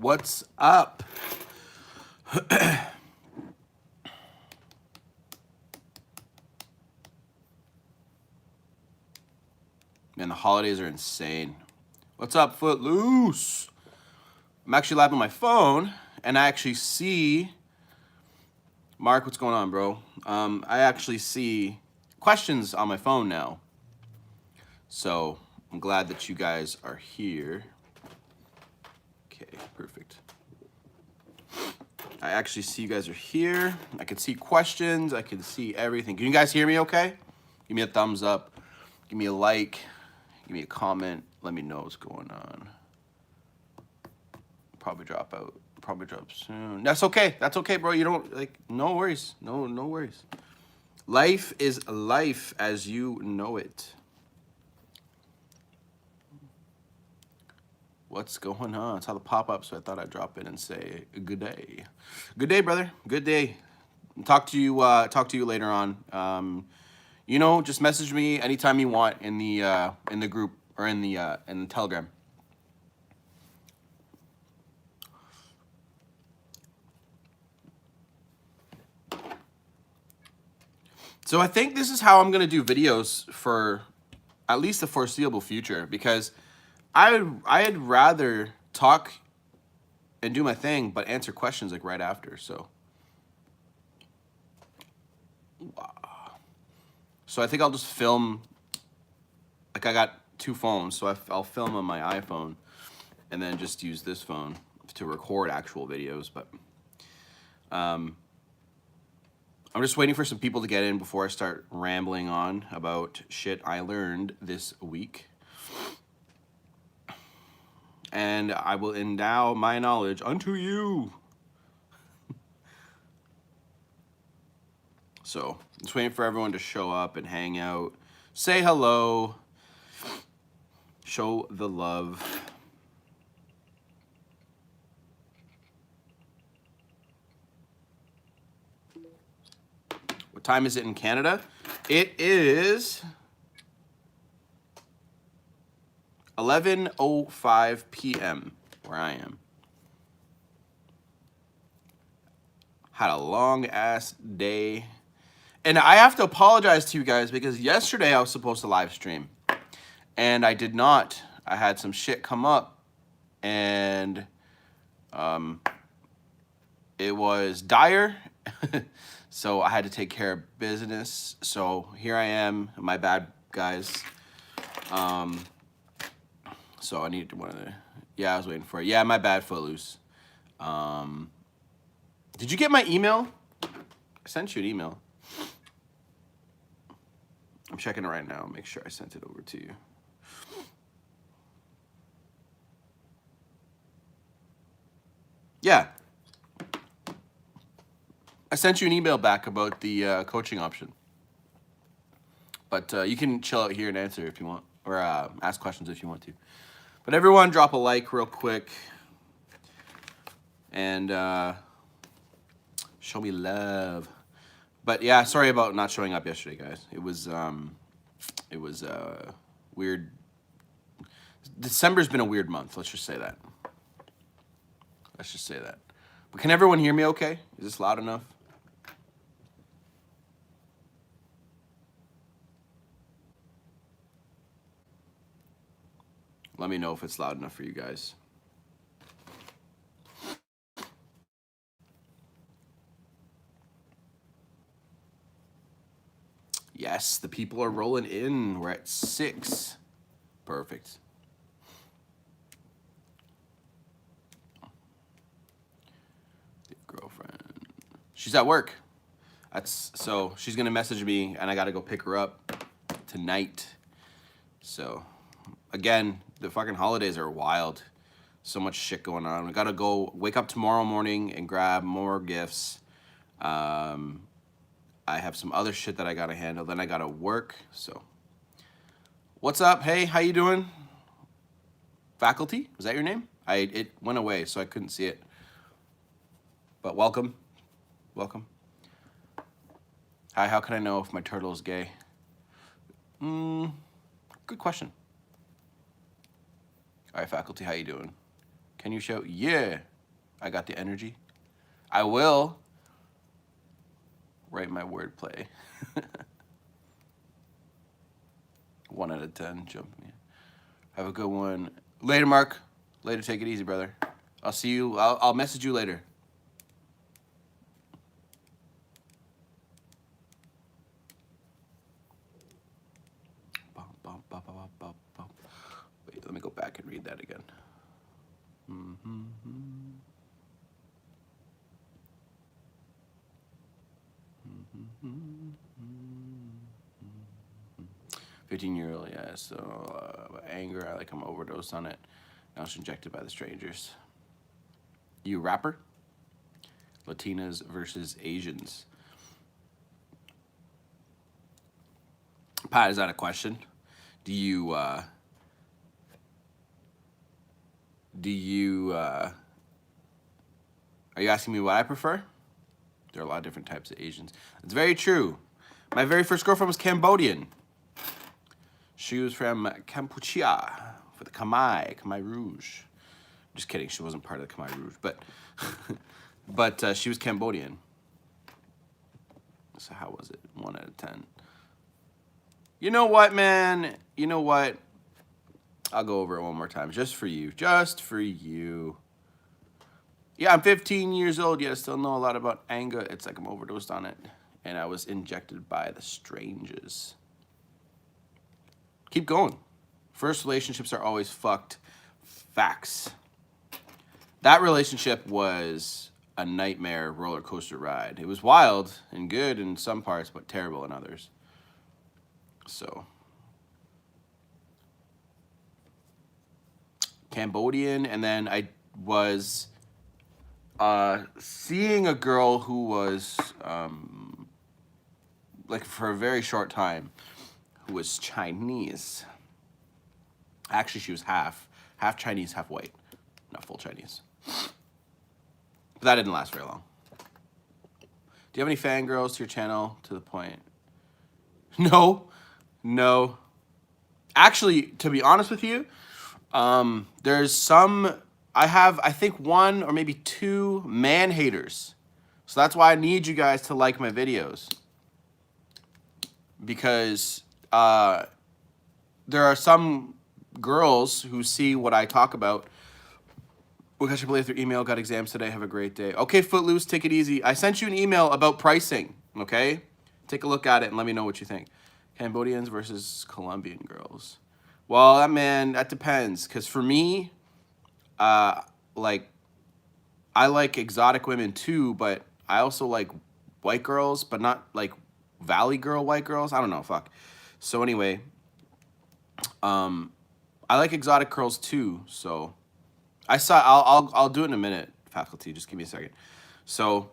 What's up? Man, the holidays are insane. What's up, Footloose? I'm actually live on my phone, and I actually see... Mark, what's going on, bro? I actually see questions on my phone now. So, I'm glad that you guys are here. Okay, perfect. I actually see you guys are here. I can see questions. I can see everything. Can you guys hear me okay? Give me a thumbs up. Give me a like. Give me a comment. Let me know what's going on. Probably drop out. Probably drop soon. That's okay. That's okay, bro. You don't, like, no worries. No worries. Life is life as you know it. What's going on? It's how the pop up, so I thought I'd drop in and say good day. Good day, brother. Good day. Talk to you later on. You know, just message me anytime you want in the group or in the Telegram. So I think this is how I'm gonna do videos for at least the foreseeable future, because I'd rather talk and do my thing, but answer questions like right after. So I think I'll just film. Like, I got two phones, so I'll film on my iPhone and then just use this phone to record actual videos. But I'm just waiting for some people to get in before I start rambling on about shit I learned this week. And I will endow my knowledge unto you. So, just waiting for everyone to show up and hang out. Say hello. Show the love. What time is it in Canada? It is 11:05 p.m. where I am. Had a long ass day. And I have to apologize to you guys because yesterday I was supposed to live stream and I did not. I had some shit come up and it was dire. So I had to take care of business. So here I am. My bad, guys. So I needed one of the... Yeah, I was waiting for it. Yeah, my bad, Footloose. Did you get my email? I sent you an email. I'm checking it right now. Make sure I sent it over to you. Yeah. I sent you an email back about the coaching option. But you can chill out here and answer if you want. Or ask questions if you want to. But everyone, drop a like real quick. And show me love. But yeah, sorry about not showing up yesterday, guys. It was weird. December's been a weird month. Let's just say that. Let's just say that. But can everyone hear me okay? Is this loud enough? Let me know if it's loud enough for you guys. Yes, the people are rolling in. We're at 6. Perfect. Girlfriend. She's at work. So she's gonna message me and I gotta go pick her up tonight. So again, the fucking holidays are wild. So much shit going on. I gotta go wake up tomorrow morning and grab more gifts. I have some other shit that I gotta handle. Then I gotta work. So, what's up? Hey, how you doing? Faculty? Was that your name? It went away, so I couldn't see it. But welcome, welcome. Hi, how can I know if my turtle is gay? Good question. All right, faculty, how you doing? Can you show? Yeah. I got the energy. I will write my wordplay. 1 out of 10. Jump me. Have a good one. Later, Mark. Later, take it easy, brother. I'll see you. I'll message you later. Wait, let me go back and read that again. 15-year-old, yeah. So anger, I like I'm overdosed on it. Now it's injected by the strangers. You rapper? Latinas versus Asians. Pat, is that a question? Do you are you asking me what I prefer? There are a lot of different types of Asians. It's very true. My very first girlfriend was Cambodian. She was from Kampuchea for the Khmer Rouge. Just kidding, she wasn't part of the Khmer Rouge, but she was Cambodian. So how was it? 1 out of 10. You know what, man? You know what? I'll go over it one more time, just for you. Just for you. Yeah, I'm 15 years old, yet I still know a lot about anger. It's like I'm overdosed on it. And I was injected by the strangers. Keep going. First relationships are always fucked. Facts. That relationship was a nightmare roller coaster ride. It was wild and good in some parts, but terrible in others. So, Cambodian, and then I was seeing a girl who was like for a very short time, who was Chinese. Actually, she was half Chinese, half white, not full Chinese. But that didn't last very long. Do you have any fangirls to your channel to the point? No. Actually, to be honest with you, there's some, I think 1 or maybe 2 man haters. So that's why I need you guys to like my videos. Because there are some girls who see what I talk about. We'll catch up later through email. Got exams today. Have a great day. Okay, Footloose, take it easy. I sent you an email about pricing, okay? Take a look at it and let me know what you think. Cambodians versus Colombian girls. Well, that depends. Because for me, like, I like exotic women too, but I also like white girls, but not like Valley girl white girls. I don't know, fuck. So anyway, I like exotic girls too, so I'll do it in a minute, faculty. Just give me a second. So,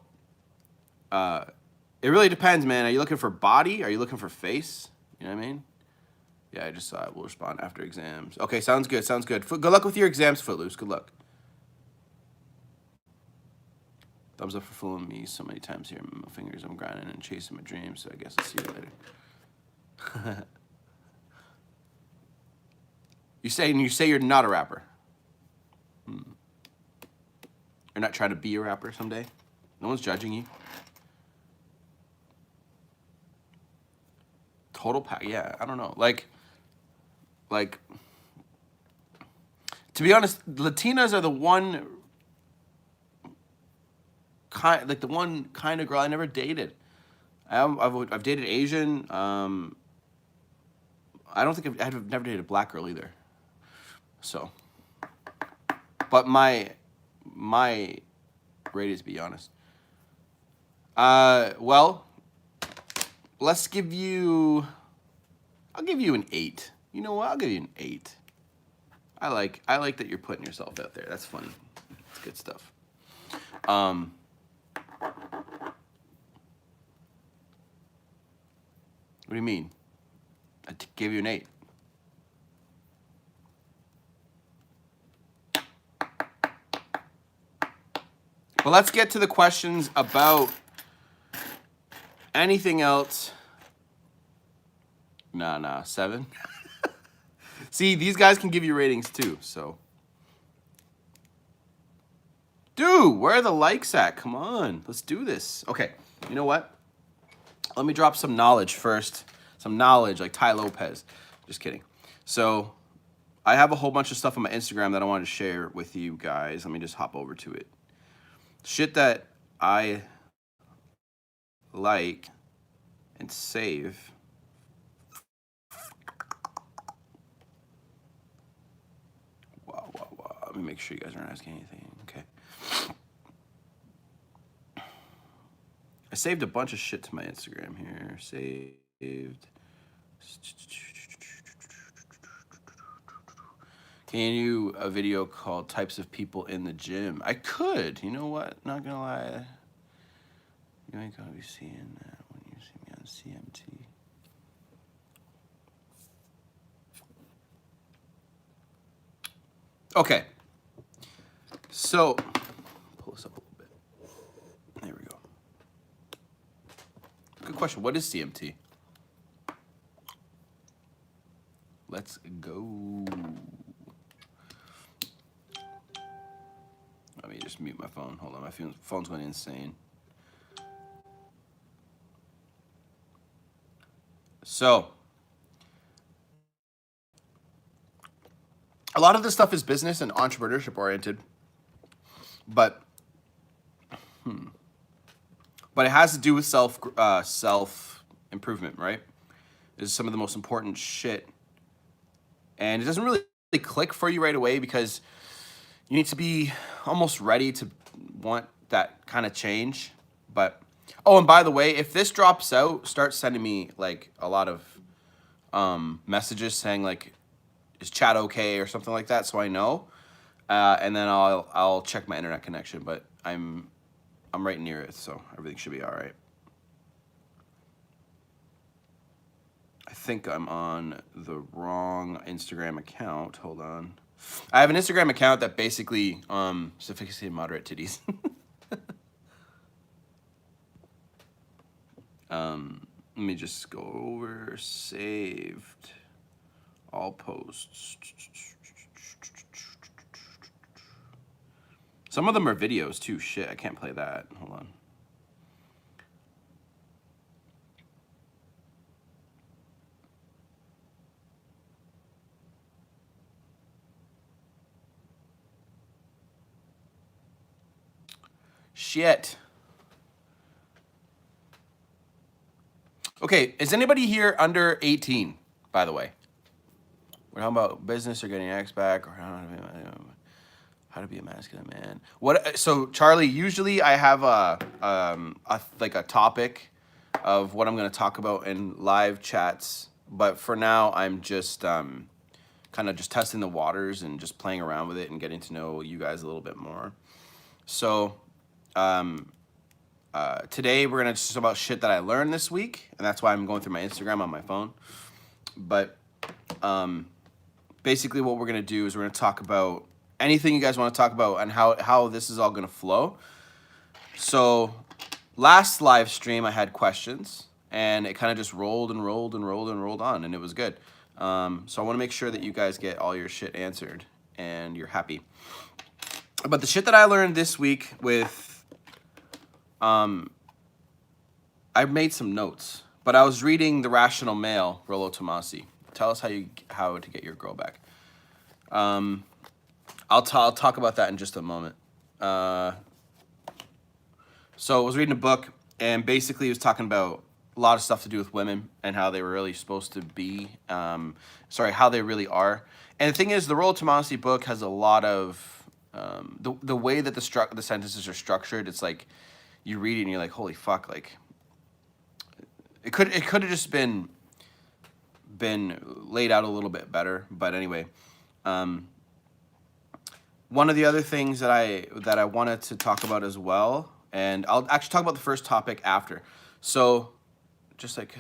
it really depends, man. Are you looking for body? Are you looking for face? You know what I mean? Yeah, I just saw it. We'll respond after exams. Okay, sounds good. Sounds good. Good luck with your exams, Footloose. Good luck. Thumbs up for fooling me so many times here. My fingers, I'm grinding and chasing my dreams. So I guess I'll see you later. You say you're not a rapper. You're not trying to be a rapper someday? No one's judging you. Total pack, yeah, I don't know. Like, to be honest, Latinas are the one kind of girl I never dated. I've dated Asian. I don't think I've never dated a black girl either. So, but my rate is, be honest. Well, let's give you. I'll give you an 8. You know what? I'll give you an 8. I like that you're putting yourself out there. That's funny. It's good stuff. What do you mean? I gave you an 8. Well, let's get to the questions about anything else. Nah, 7. See, these guys can give you ratings too, so. Dude, where are the likes at? Come on, let's do this. Okay, you know what? Let me drop some knowledge first. Some knowledge like Tai Lopez. Just kidding. So I have a whole bunch of stuff on my Instagram that I wanted to share with you guys. Let me just hop over to it. Shit that I like and save. Wow. Let me make sure you guys aren't asking anything. Okay. I saved a bunch of shit to my Instagram here. Saved. Can you do a video called Types of People in the Gym? I could. You know what? Not gonna lie. You ain't gonna be seeing that when you see me on CMT. Okay. So, pull this up a little bit. There we go. Good question. What is CMT? Let's go. Let me just mute my phone. Hold on, my phone's going insane. So, a lot of this stuff is business and entrepreneurship oriented, but it has to do with self improvement, right? Is some of the most important shit, and it doesn't really click for you right away because you need to be almost ready to want that kind of change. But oh, and by the way, if this drops out, start sending me like a lot of messages saying like, is chat okay or something like that, so I know, and then I'll check my internet connection. But I'm right near it, so everything should be all right. I think I'm on the wrong Instagram account. Hold on. I have an Instagram account that basically sophisticated moderate titties. Let me just go over saved all posts. Some of them are videos too. Shit, I can't play that. Hold on. Shit. Okay, is anybody here under 18, by the way? We're talking about business or getting your ex back or how to be a masculine man. What? So Charlie, usually I have like a topic of what I'm going to talk about in live chats, but for now I'm just kind of just testing the waters and just playing around with it and getting to know you guys a little bit more. So today we're gonna just about shit that I learned this week, and that's why I'm going through my Instagram on my phone. But basically what we're gonna do is we're gonna talk about anything you guys want to talk about and how this is all gonna flow. So last live stream I had questions and it kind of just rolled and rolled and rolled and rolled on, and it was good. So I want to make sure that you guys get all your shit answered and you're happy. But the shit that I learned this week with I made some notes, but I was reading The Rational Male, Rollo Tomasi. Tell us how to get your girl back. I'll talk about that in just a moment. So I was reading a book, and basically it was talking about a lot of stuff to do with women and how they were really supposed to be. How they really are. And the thing is, the Rollo Tomasi book has a lot of the way that the sentences are structured. It's like you read it and you're like, holy fuck! Like it could have just been laid out a little bit better. But anyway, one of the other things that I wanted to talk about as well, and I'll actually talk about the first topic after. So, just like,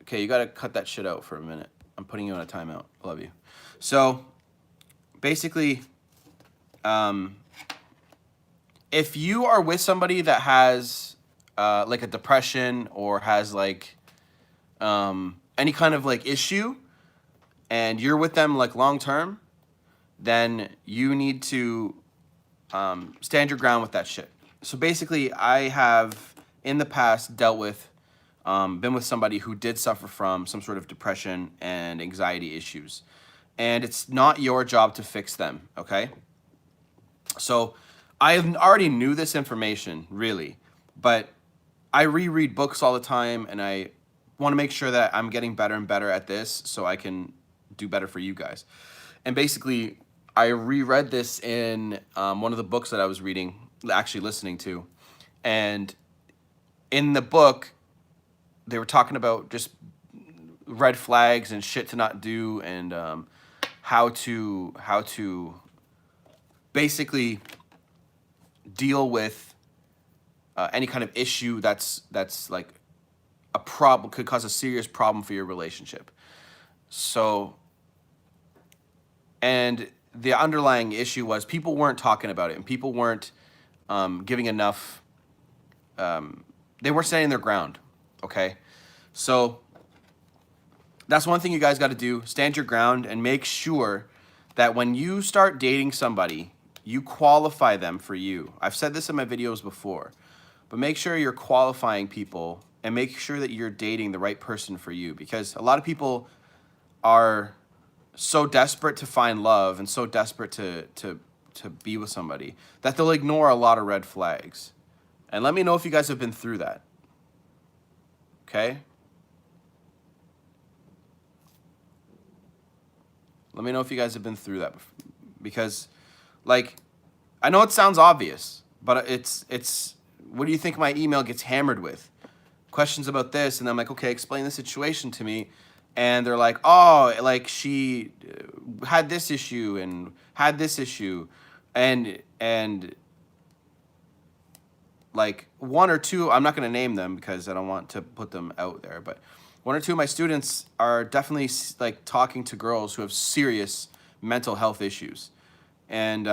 okay, you gotta cut that shit out for a minute. I'm putting you on a timeout. I love you. So, basically, if you are with somebody that has like a depression or has like any kind of like issue, and you're with them like long term, then you need to stand your ground with that shit. So basically, I have in the past dealt with, been with somebody who did suffer from some sort of depression and anxiety issues. And it's not your job to fix them, okay? So I already knew this information, really, but I reread books all the time, and I want to make sure that I'm getting better and better at this so I can do better for you guys. And basically, I reread this in one of the books that I was reading, actually listening to. And in the book, they were talking about just red flags and shit to not do, and how to basically deal with any kind of issue that's like a problem, could cause a serious problem for your relationship. So, and the underlying issue was people weren't talking about it, and people weren't giving enough, they weren't standing their ground, okay? So that's one thing you guys got to do, stand your ground and make sure that when you start dating somebody, you qualify them for you. I've said this in my videos before, but make sure you're qualifying people and make sure that you're dating the right person for you, because a lot of people are so desperate to find love and so desperate to be with somebody that they'll ignore a lot of red flags. And let me know if you guys have been through that. Okay? Let me know if you guys have been through that, because, like, I know it sounds obvious, but it's what do you think my email gets hammered with? Questions about this, and I'm like, okay, explain the situation to me. And they're like, oh, like she had this issue and had this issue, and like one or two, I'm not going to name them because I don't want to put them out there, but one or two of my students are definitely like talking to girls who have serious mental health issues. And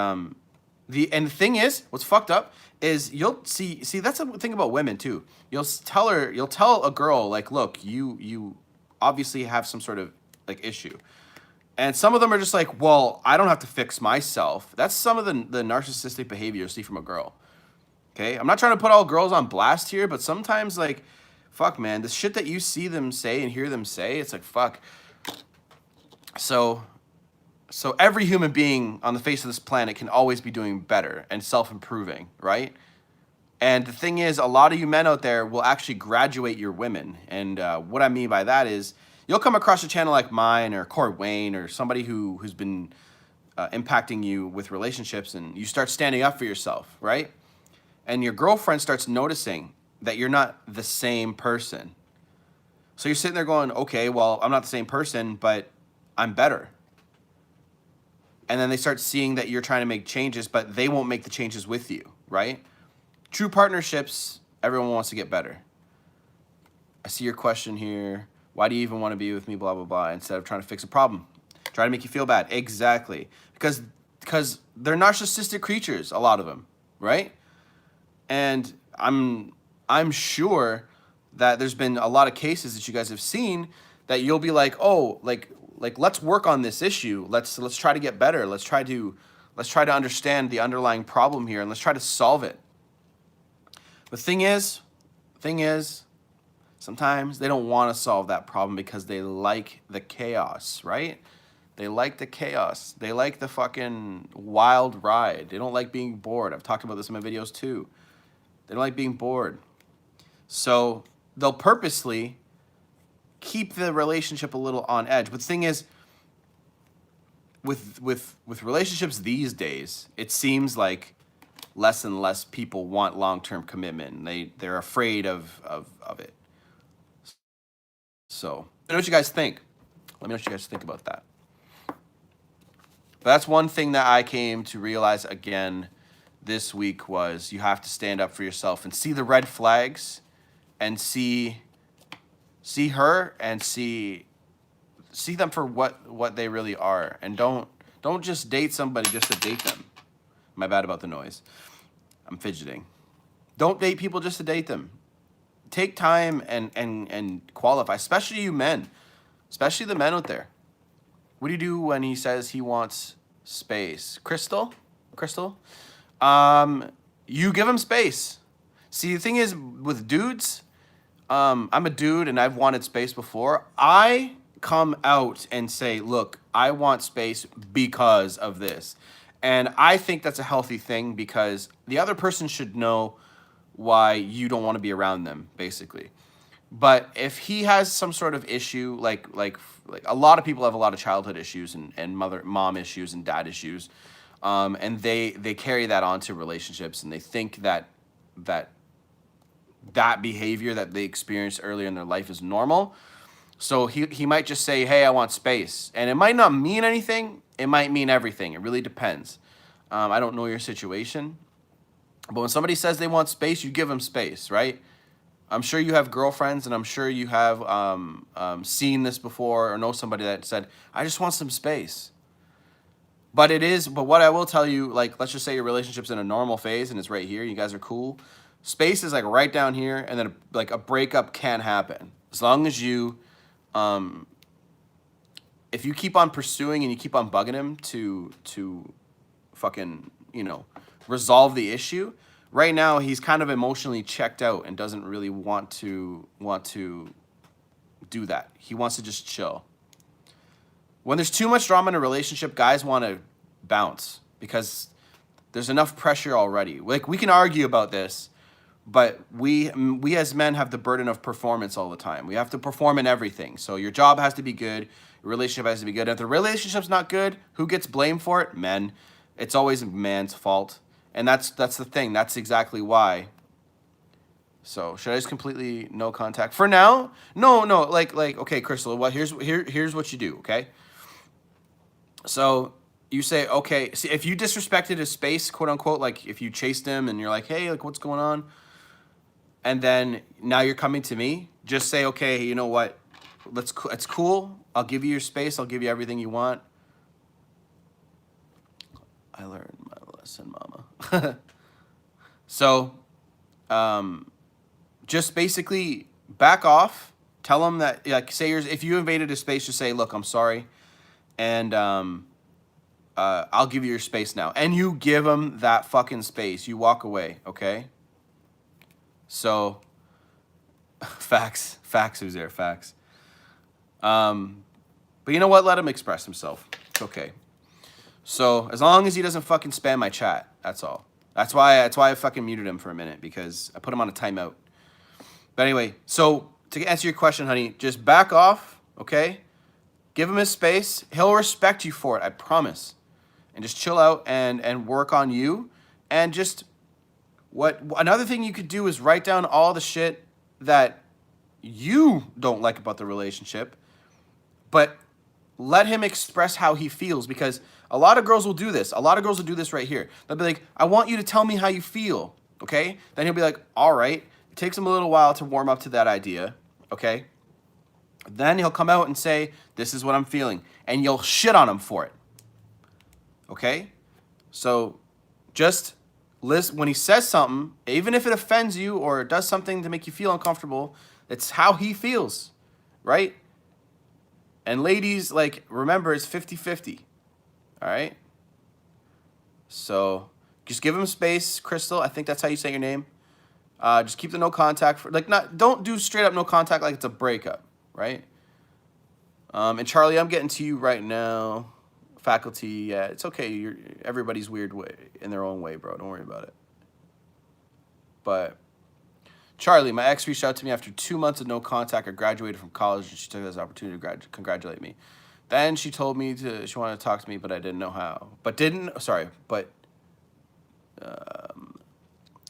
the thing is, what's fucked up is you'll see that's the thing about women too. You'll tell a girl, like, look, you obviously have some sort of like issue. And some of them are just like, well, I don't have to fix myself. That's some of the narcissistic behavior you see from a girl. Okay? I'm not trying to put all girls on blast here, but sometimes, like, fuck, man, the shit that you see them say and hear them say, it's like, fuck. So every human being on the face of this planet can always be doing better and self-improving, right? And the thing is, a lot of you men out there will actually graduate your women. And what I mean by that is you'll come across a channel like mine or Corey Wayne or somebody who's been impacting you with relationships, and you start standing up for yourself, right? And your girlfriend starts noticing that you're not the same person. So you're sitting there going, okay, well, I'm not the same person, but I'm better. And then they start seeing that you're trying to make changes, but they won't make the changes with you, right? True partnerships, everyone wants to get better. I see your question here. Why do you even want to be with me, blah, blah, blah, instead of trying to fix a problem? Try to make you feel bad. Exactly. Because they're narcissistic creatures, a lot of them, right? And I'm sure that there's been a lot of cases that you guys have seen that you'll be like, oh, like let's work on this issue. Let's try to get better. Let's try to understand the underlying problem here, and let's try to solve it. The thing is, sometimes they don't want to solve that problem because they like the chaos, right? They like the chaos. They like the fucking wild ride. They don't like being bored. I've talked about this in my videos too. They don't like being bored. So they'll purposely keep the relationship a little on edge. But the thing is, with relationships these days, it seems like less and less people want long-term commitment. They're afraid of it. So let me know what you guys think. Let me know what you guys think about that. But that's one thing that I came to realize again this week was you have to stand up for yourself and see the red flags and see her and see them for what they really are, and don't just date somebody just to date them. My bad about the noise. I'm fidgeting. Don't date people just to date them. Take time and qualify, especially you men, especially the men out there. What do you do when he says he wants space. Crystal? You give them space. See, the thing is with dudes, I'm a dude and I've wanted space before. I come out and say, look, I want space because of this. And I think that's a healthy thing because the other person should know why you don't want to be around them, basically. But if he has some sort of issue, like a lot of people have a lot of childhood issues and mom issues and dad issues, and they carry that onto relationships, and they think that behavior that they experienced earlier in their life is normal. So he might just say, hey, I want space. And it might not mean anything. It might mean everything. It really depends. I don't know your situation. But when somebody says they want space, you give them space, right? I'm sure you have girlfriends, and I'm sure you have seen this before or know somebody that said, I just want some space. But what I will tell you, like, let's just say your relationship's in a normal phase and it's right here. You guys are cool. Space is like right down here, and then like a breakup can happen. As long as you, if you keep on pursuing and you keep on bugging him to fucking, resolve the issue. Right now, he's kind of emotionally checked out and doesn't really want to do that. He wants to just chill. When there's too much drama in a relationship, guys want to bounce because there's enough pressure already. Like, we can argue about this, but we as men have the burden of performance all the time. We have to perform in everything. So your job has to be good. Your relationship has to be good. If the relationship's not good, who gets blamed for it? Men. It's always a man's fault. And that's the thing. That's exactly why. So should I just completely no contact for now? No. Like okay, Crystal. Well, here's what you do. Okay. So you say, okay. See, if you disrespected his space, quote unquote, like if you chased him and you're like, hey, like what's going on? And then now you're coming to me. Just say, okay, you know what? It's cool. I'll give you your space. I'll give you everything you want. I learned my lesson, mama. So, just basically back off. Tell him that, like, if you invaded his space, just say, look, I'm sorry. And I'll give you your space now. And you give him that fucking space. You walk away, okay? So, facts, who's there, facts. But you know what? Let him express himself. It's okay. So as long as he doesn't fucking spam my chat, that's all. That's why I fucking muted him for a minute, because I put him on a timeout. But anyway, so to answer your question, honey, just back off, okay? Give him his space. He'll respect you for it, I promise. And just chill out and work on you. And just another thing you could do is write down all the shit that you don't like about the relationship, but let him express how he feels, because a lot of girls will do this. A lot of girls will do this right here. They'll be like, I want you to tell me how you feel, okay? Then he'll be like, all right. It takes him a little while to warm up to that idea, okay? Then he'll come out and say, this is what I'm feeling. And you'll shit on him for it, okay? So just listen. When he says something, even if it offends you or does something to make you feel uncomfortable, it's how he feels, right? And ladies, like, remember, it's 50-50. All right? So just give him space, Crystal. I think that's how you say your name. Just keep the no contact. Don't do straight up no contact like it's a breakup, right? And Charlie, I'm getting to you right now. Faculty, yeah, it's okay. Everybody's weird in their own way, bro. Don't worry about it. But Charlie, my ex reached out to me after 2 months of no contact. I graduated from college, and she took this opportunity to congratulate me. Then she told me she wanted to talk to me, but I didn't know how.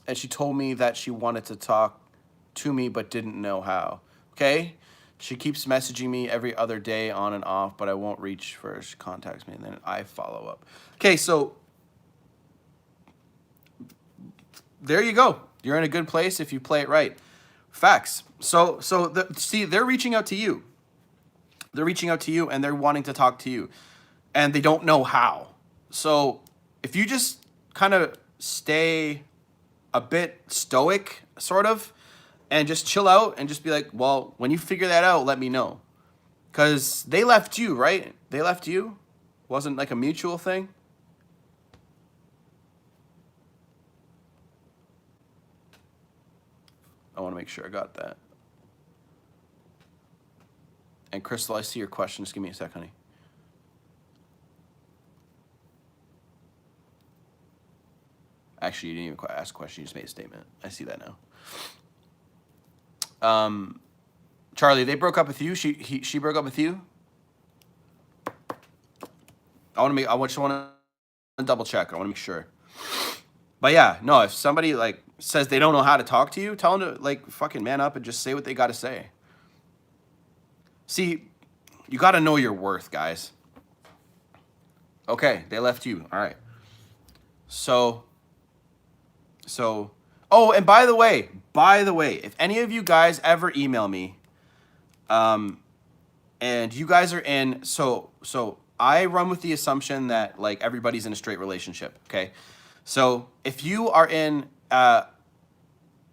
And she told me that she wanted to talk to me, but didn't know how. Okay? She keeps messaging me every other day on and off, but I won't reach first. She contacts me, and then I follow up. Okay, so there you go. You're in a good place if you play it right. Facts. So they're reaching out to you. They're reaching out to you, and they're wanting to talk to you, and they don't know how. So if you just kind of stay a bit stoic, sort of, and just chill out and just be like, well, when you figure that out, let me know. Because they left you, right? They left you? Wasn't like a mutual thing? I want to make sure I got that. And Crystal, I see your question. Just give me a sec, honey. Actually, you didn't even ask a question. You just made a statement. I see that now. Charlie, they broke up with you. She broke up with you. I just want to double check. I want to make sure. But yeah, no. If somebody like says they don't know how to talk to you, tell them to like fucking man up and just say what they got to say. See, you got to know your worth, guys. Okay, they left you. All right. So. Oh, and by the way, if any of you guys ever email me, and you guys are in, so I run with the assumption that like everybody's in a straight relationship. Okay, so if you are in, I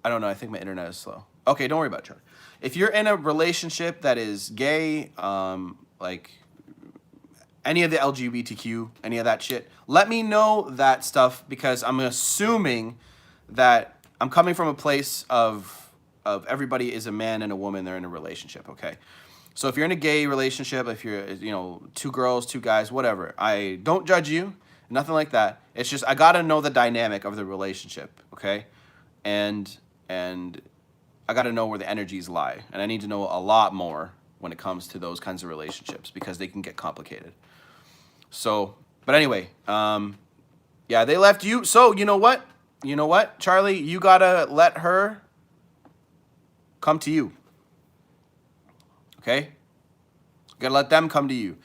don't know. I think my internet is slow. Okay, don't worry about it, Charlie. If you're in a relationship that is gay, like any of the LGBTQ, any of that shit, let me know that stuff because I'm assuming that I'm coming from a place of everybody is a man and a woman. They're in a relationship, okay? So if you're in a gay relationship, if you're, you know, 2 girls, 2 guys, whatever, I don't judge you, nothing like that. It's just I gotta know the dynamic of the relationship, okay? And I gotta know where the energies lie, and I need to know a lot more when it comes to those kinds of relationships because they can get complicated. So, but anyway, yeah, they left you. So you know what? You know what, Charlie? You gotta let her come to you. Okay? You gotta let them come to you.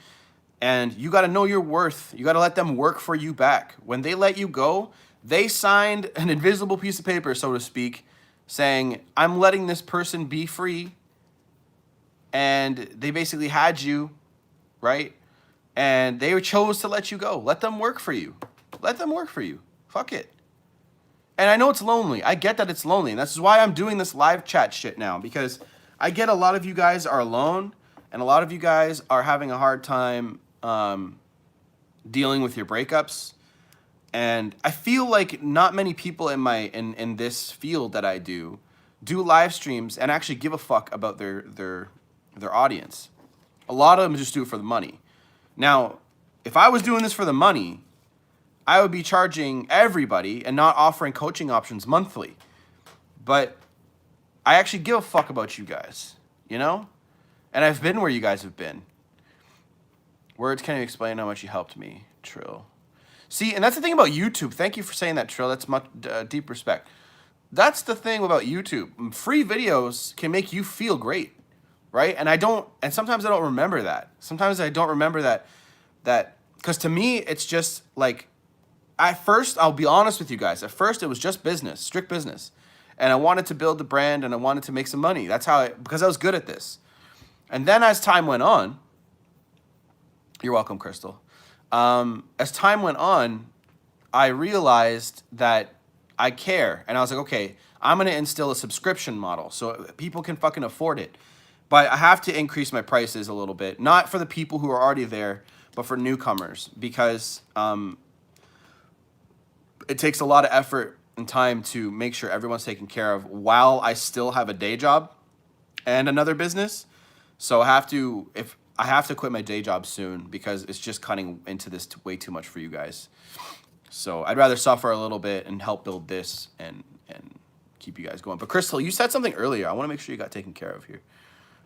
And you gotta know your worth. You gotta let them work for you back. When they let you go, they signed an invisible piece of paper, so to speak, saying, I'm letting this person be free. And they basically had you, right? And they chose to let you go. Let them work for you. Let them work for you. Fuck it. And I know it's lonely. I get that it's lonely. And that's why I'm doing this live chat shit now. Because I get a lot of you guys are alone. And a lot of you guys are having a hard time dealing with your breakups. And I feel like not many people in this field that I do live streams and actually give a fuck about their audience. A lot of them just do it for the money. Now, if I was doing this for the money, I would be charging everybody and not offering coaching options monthly. But I actually give a fuck about you guys, you know? And I've been where you guys have been. Words can't even explain how much you helped me, Trill. See, and that's the thing about YouTube. Thank you for saying that, Trill. That's much deep respect. That's the thing about YouTube. Free videos can make you feel great, right? And sometimes I don't remember that. Sometimes I don't remember that, because to me, it's just like, at first, I'll be honest with you guys. At first, it was just business, strict business. And I wanted to build the brand and I wanted to make some money. That's how because I was good at this. And then as time went on, you're welcome, Crystal. As time went on, I realized that I care. And I was like, okay, I'm going to instill a subscription model so people can fucking afford it. But I have to increase my prices a little bit. Not for the people who are already there, but for newcomers. Because it takes a lot of effort and time to make sure everyone's taken care of while I still have a day job and another business. So I have to quit my day job soon because it's just cutting into this way too much for you guys. So I'd rather suffer a little bit and help build this and keep you guys going. But Crystal, you said something earlier. I want to make sure you got taken care of here.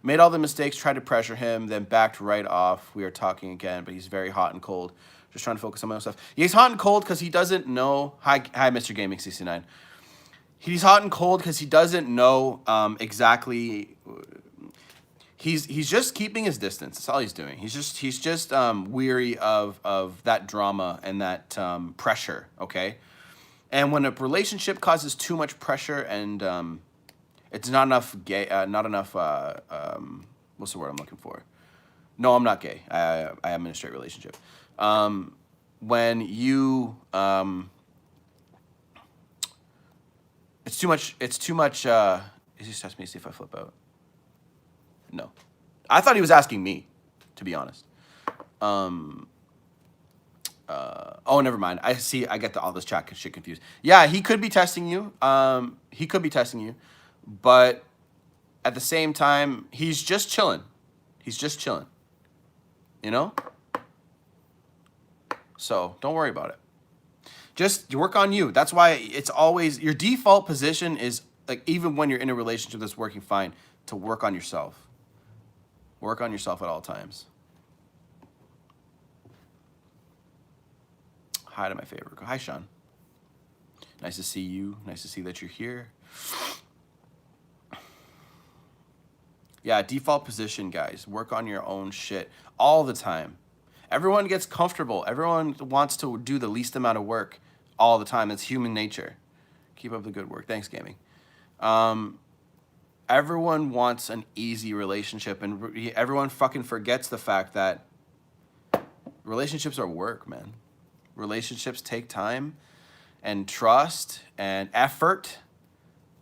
Made all the mistakes, tried to pressure him, then backed right off. We are talking again, but he's very hot and cold. Just trying to focus on my own stuff. He's hot and cold because he doesn't know. Hi, Mr. Gaming 69. He's hot and cold because he doesn't know exactly. He's just keeping his distance. That's all he's doing. He's just weary of that drama and that pressure. Okay, and when a relationship causes too much pressure and it's not enough gay, not enough. What's the word I'm looking for? No, I'm not gay. I am in a straight relationship. When you it's too much. Is he just asking me to see if I flip out? No, I thought he was asking me, to be honest. Oh, never mind. I see. I get all this chat shit confused. Yeah, he could be testing you. He could be testing you, but at the same time, he's just chilling. He's just chilling. You know? So don't worry about it. Just work on you. That's why it's always, your default position is, like, even when you're in a relationship that's working fine, to work on yourself. Work on yourself at all times. Hi to my favorite. Hi, Sean. Nice to see you. Nice to see that you're here. Yeah, default position, guys. Work on your own shit all the time. Everyone gets comfortable. Everyone wants to do the least amount of work all the time. It's human nature. Keep up the good work. Thanks, gaming. Everyone wants an easy relationship, and everyone fucking forgets the fact that relationships are work, man. Relationships take time and trust and effort.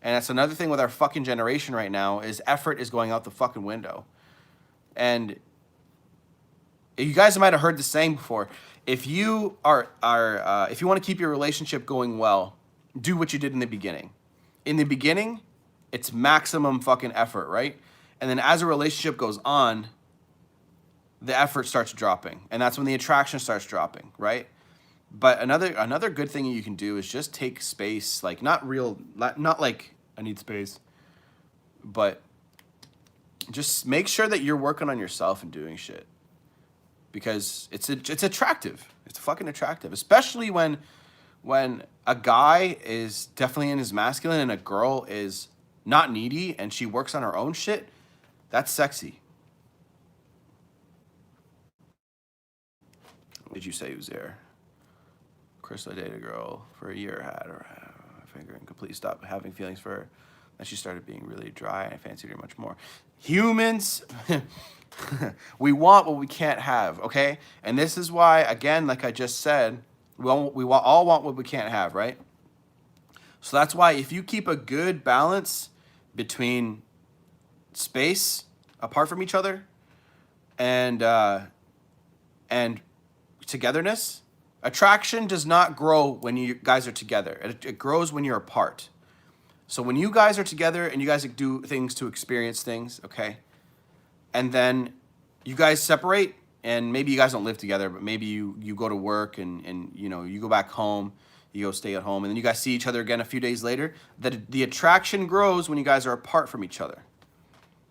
And that's another thing with our fucking generation right now, is effort is going out the fucking window. And you guys might have heard the saying before. If you if you want to keep your relationship going well, do what you did in the beginning. In the beginning, it's maximum fucking effort, right? And then as a relationship goes on, the effort starts dropping. And that's when the attraction starts dropping, right? But another good thing you can do is just take space, like not like I need space, but just make sure that you're working on yourself and doing shit, because it's attractive. It's fucking attractive, especially when a guy is definitely in his masculine and a girl is not needy and she works on her own shit. That's sexy. What did you say was there? Chris, I dated a girl for a year, had her finger and completely stopped having feelings for her. Then she started being really dry, and I fancied her much more. Humans, we want what we can't have, okay? And this is why, again, like I just said, we all want what we can't have, right? So that's why if you keep a good balance between space apart from each other and togetherness. Attraction does not grow when you guys are together. It grows when you're apart. So when you guys are together and you guys do things to experience things, okay? And then you guys separate, and maybe you guys don't live together, but maybe you go to work and you know, you go back home, you go stay at home, and then you guys see each other again a few days later. The attraction grows when you guys are apart from each other.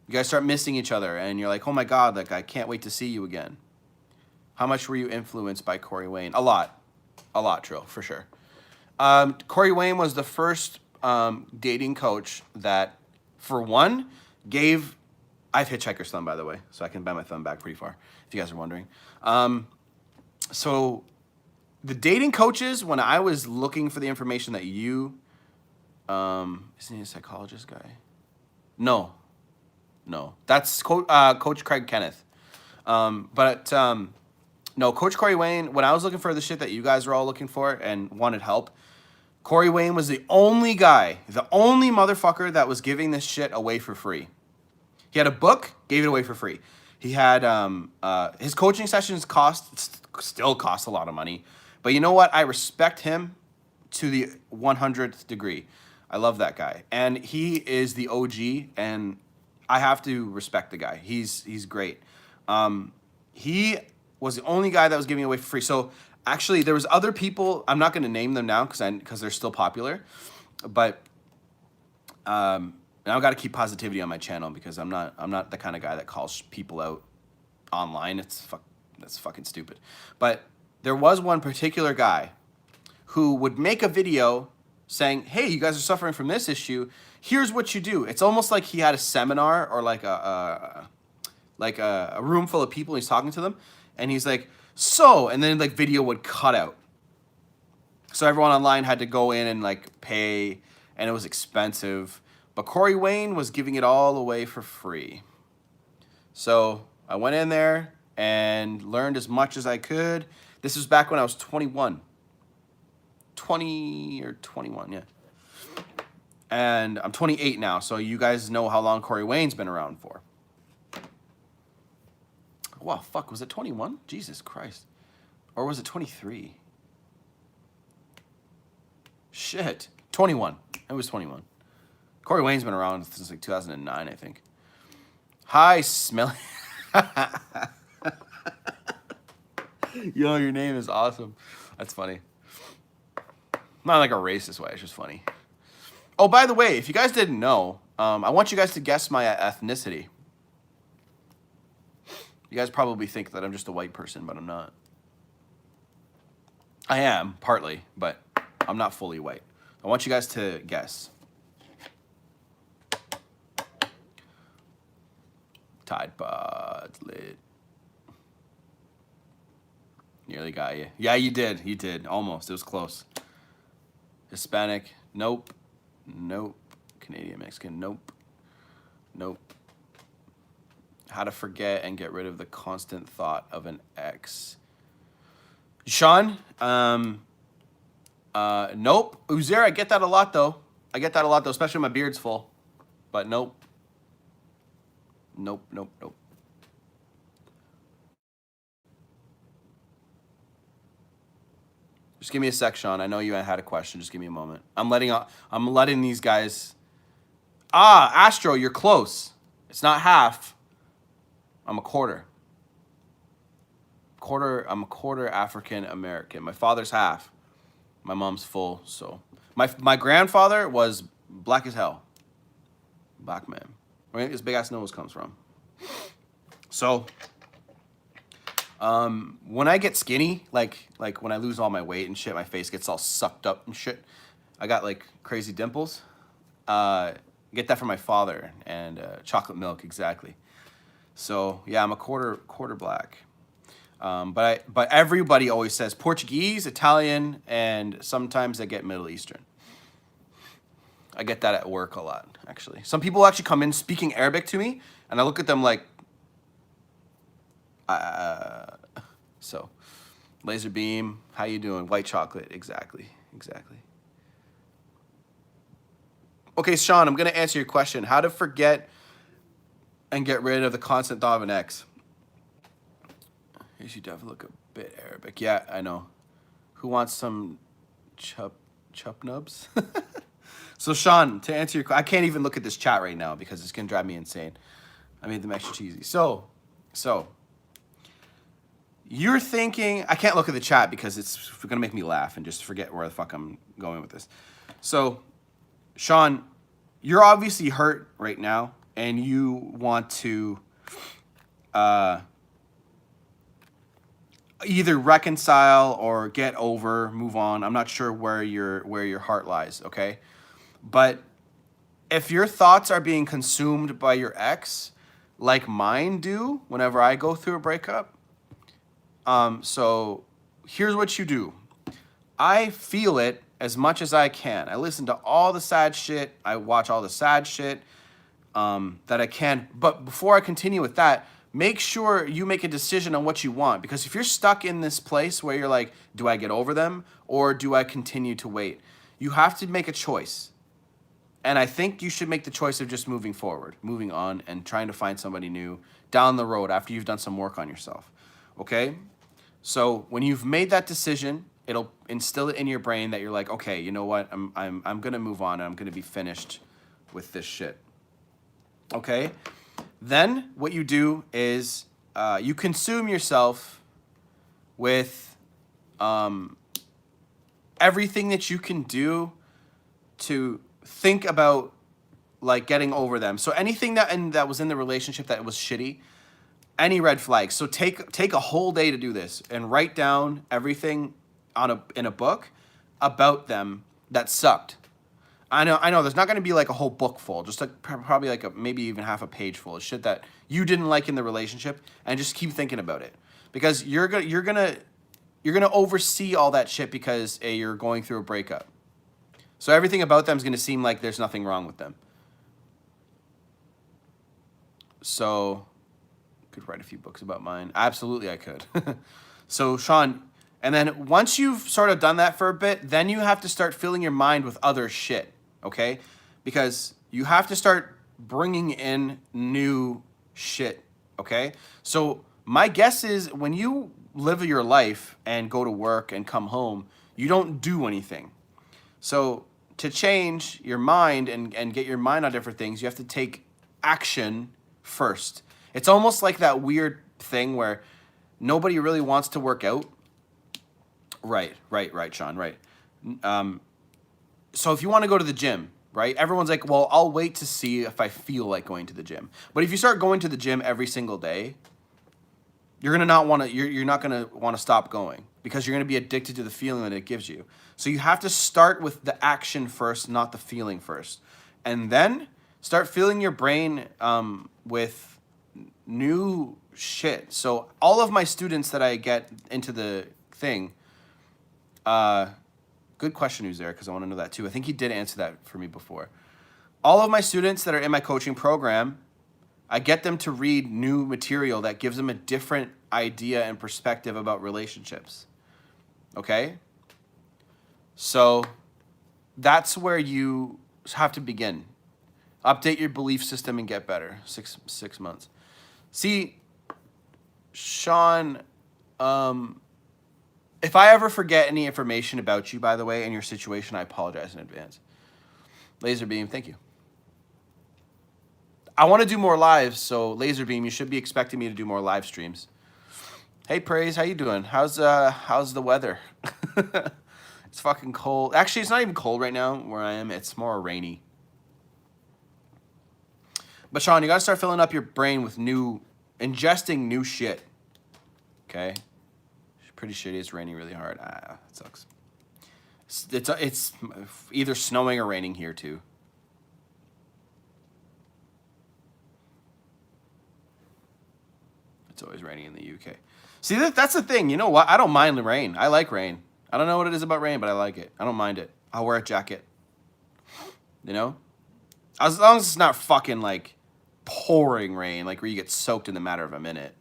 You guys start missing each other, and you're like, oh my God, like, I can't wait to see you again. How much were you influenced by Corey Wayne? A lot, Trill, for sure. Corey Wayne was the first dating coach that, for one, gave... I have Hitchhiker's thumb, by the way, so I can bend my thumb back pretty far, if you guys are wondering. So the dating coaches, when I was looking for the information that you... isn't he a psychologist guy? No. That's Coach Craig Kenneth. No, Coach Corey Wayne, when I was looking for the shit that you guys were all looking for and wanted help, Corey Wayne was the only guy, the only motherfucker that was giving this shit away for free. He had a book, gave it away for free. He had, his coaching sessions still cost a lot of money. But you know what? I respect him to the 100th degree. I love that guy. And he is the OG, and I have to respect the guy. He's great. He was the only guy that was giving it away for free. So actually, there was other people. I'm not going to name them now because they're still popular. But and I've got to keep positivity on my channel because I'm not the kind of guy that calls people out online. That's fucking stupid. But there was one particular guy who would make a video saying, hey, you guys are suffering from this issue. Here's what you do. It's almost like he had a seminar or like a room full of people. And he's talking to them, and he's like, so, and then like video would cut out. So everyone online had to go in and like pay, and it was expensive. But Corey Wayne was giving it all away for free. So I went in there and learned as much as I could. This was back when I was 21. 20 or 21, yeah. And I'm 28 now, so you guys know how long Corey Wayne's been around for. Wow, fuck, was it 21? Jesus Christ. Or was it 23? Shit. 21. It was 21. Corey Wayne's been around since like 2009, I think. Hi, Smelly. Yo, your name is awesome. That's funny. Not like a racist way, it's just funny. Oh, by the way, if you guys didn't know, I want you guys to guess my ethnicity. You guys probably think that I'm just a white person, but I'm not. I am, partly, but I'm not fully white. I want you guys to guess. Tide Pods lit. Nearly got you. Yeah, you did. You did. Almost. It was close. Hispanic. Nope. Nope. Canadian Mexican. Nope. Nope. How to forget and get rid of the constant thought of an ex. Sean? Nope. Uzair, I get that a lot though. Especially when my beard's full. But nope. Nope, nope, nope. Just give me a sec, Sean. I know you had a question. Just give me a moment. I'm letting these guys. Astro, you're close. It's not half. I'm a quarter. I'm a quarter African American. My father's half. My mom's full. So my grandfather was black as hell. Black man. Where his big ass nose comes from. So when I get skinny, like when I lose all my weight and shit, my face gets all sucked up and shit. I got like crazy dimples. Get that from my father and chocolate milk, exactly. So yeah, I'm a quarter black. But everybody always says Portuguese, Italian, and sometimes I get Middle Eastern. I get that at work a lot, actually. Some people actually come in speaking Arabic to me, and I look at them like, so, laser beam, how you doing? White chocolate, exactly. Okay, Sean, I'm gonna answer your question. How to forget and get rid of the constant thought of an ex. You should definitely look a bit Arabic. Yeah, I know. Who wants some chup nubs? So Sean, to answer your question, I can't even look at this chat right now because it's gonna drive me insane. I made them extra cheesy. So you're thinking, I can't look at the chat because it's gonna make me laugh and just forget where the fuck I'm going with this. So, Sean, you're obviously hurt right now and you want to either reconcile or get over, move on. I'm not sure where your heart lies, okay? But if your thoughts are being consumed by your ex, like mine do whenever I go through a breakup, so here's what you do. I feel it as much as I can. I listen to all the sad shit. I watch all the sad shit that I can. But before I continue with that, make sure you make a decision on what you want. Because if you're stuck in this place where you're like, do I get over them or do I continue to wait? You have to make a choice. And I think you should make the choice of just moving forward, moving on, and trying to find somebody new down the road after you've done some work on yourself. Okay? So when you've made that decision, it'll instill it in your brain that you're like, okay, you know what? I'm gonna move on and I'm gonna be finished with this shit. Okay? Then what you do is you consume yourself with everything that you can do to think about like getting over them. So anything that was in the relationship that was shitty, any red flags. So take a whole day to do this and write down everything in a book about them that sucked. I know there's not going to be like a whole book full, just like probably like maybe even half a page full of shit that you didn't like in the relationship, and just keep thinking about it because you're gonna oversee all that shit because you're going through a breakup. So everything about them is going to seem like there's nothing wrong with them. So, could write a few books about mine. Absolutely, I could. So, Sean, and then once you've sort of done that for a bit, then you have to start filling your mind with other shit, okay? Because you have to start bringing in new shit, okay? So, my guess is when you live your life and go to work and come home, you don't do anything. So, to change your mind and get your mind on different things, you have to take action first. It's almost like that weird thing where nobody really wants to work out. Right, Sean, right. So if you want to go to the gym, right? Everyone's like, well, I'll wait to see if I feel like going to the gym. But if you start going to the gym every single day, you're gonna not want to. You're not gonna want to stop going because you're gonna be addicted to the feeling that it gives you. So you have to start with the action first, not the feeling first, and then start filling your brain with new shit. So all of my students that I get into the thing, good question, who's there? Because I want to know that too. I think he did answer that for me before. All of my students that are in my coaching program, I get them to read new material that gives them a different idea and perspective about relationships. Okay? So that's where you have to begin. Update your belief system and get better. Six months. See, Sean, if I ever forget any information about you, by the way, and your situation, I apologize in advance. Laserbeam, thank you. I want to do more lives, so Laserbeam, you should be expecting me to do more live streams. Hey, Praise, how you doing? How's the weather? It's fucking cold. Actually, it's not even cold right now where I am. It's more rainy. But Sean, you gotta start filling up your brain with ingesting new shit. Okay? It's pretty shitty. It's raining really hard. It sucks. It's either snowing or raining here too. It's always raining in the UK. See, that's the thing. You know what? I don't mind the rain. I like rain. I don't know what it is about rain, but I like it. I don't mind it. I'll wear a jacket. You know? As long as it's not fucking like pouring rain, like where you get soaked in the matter of a minute.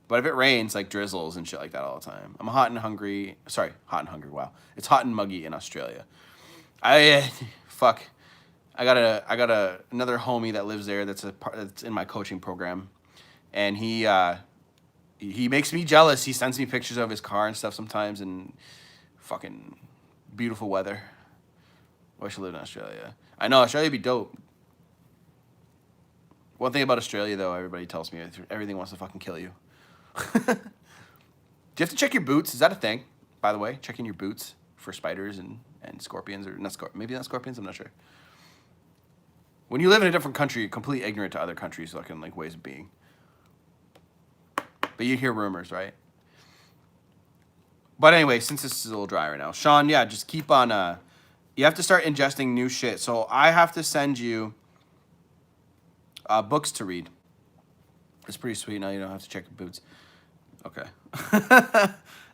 But if it rains, like drizzles and shit like that all the time. I'm hot and hungry. Sorry, hot and hungry. Wow. It's hot and muggy in Australia. I got another homie that lives there that's in my coaching program. And he makes me jealous. He sends me pictures of his car and stuff sometimes, and fucking beautiful weather. Wish I lived in Australia. I know, Australia'd be dope. One thing about Australia, though, everybody tells me everything wants to fucking kill you. Do you have to check your boots? Is that a thing, by the way? Checking your boots for spiders and scorpions, or maybe not scorpions, I'm not sure. When you live in a different country, you're completely ignorant to other countries' fucking like ways of being. But you hear rumors, right? But anyway, since this is a little dry right now, Sean, yeah, just keep on. You have to start ingesting new shit. So I have to send you books to read. It's pretty sweet. Now you don't have to check your boots. Okay.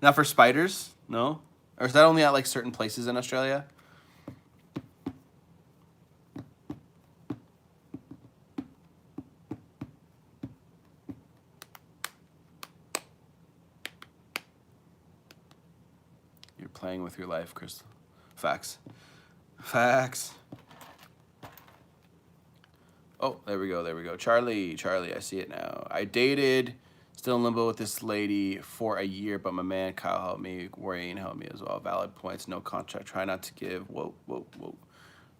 Now for spiders, no? Or is that only at like certain places in Australia? Playing with your life, Crystal. Facts. Oh, there we go. Charlie, I see it now. I dated, still in limbo with this lady for a year, but my man Kyle helped me, Wayne helped me as well. Valid points, no contract. Try not to give,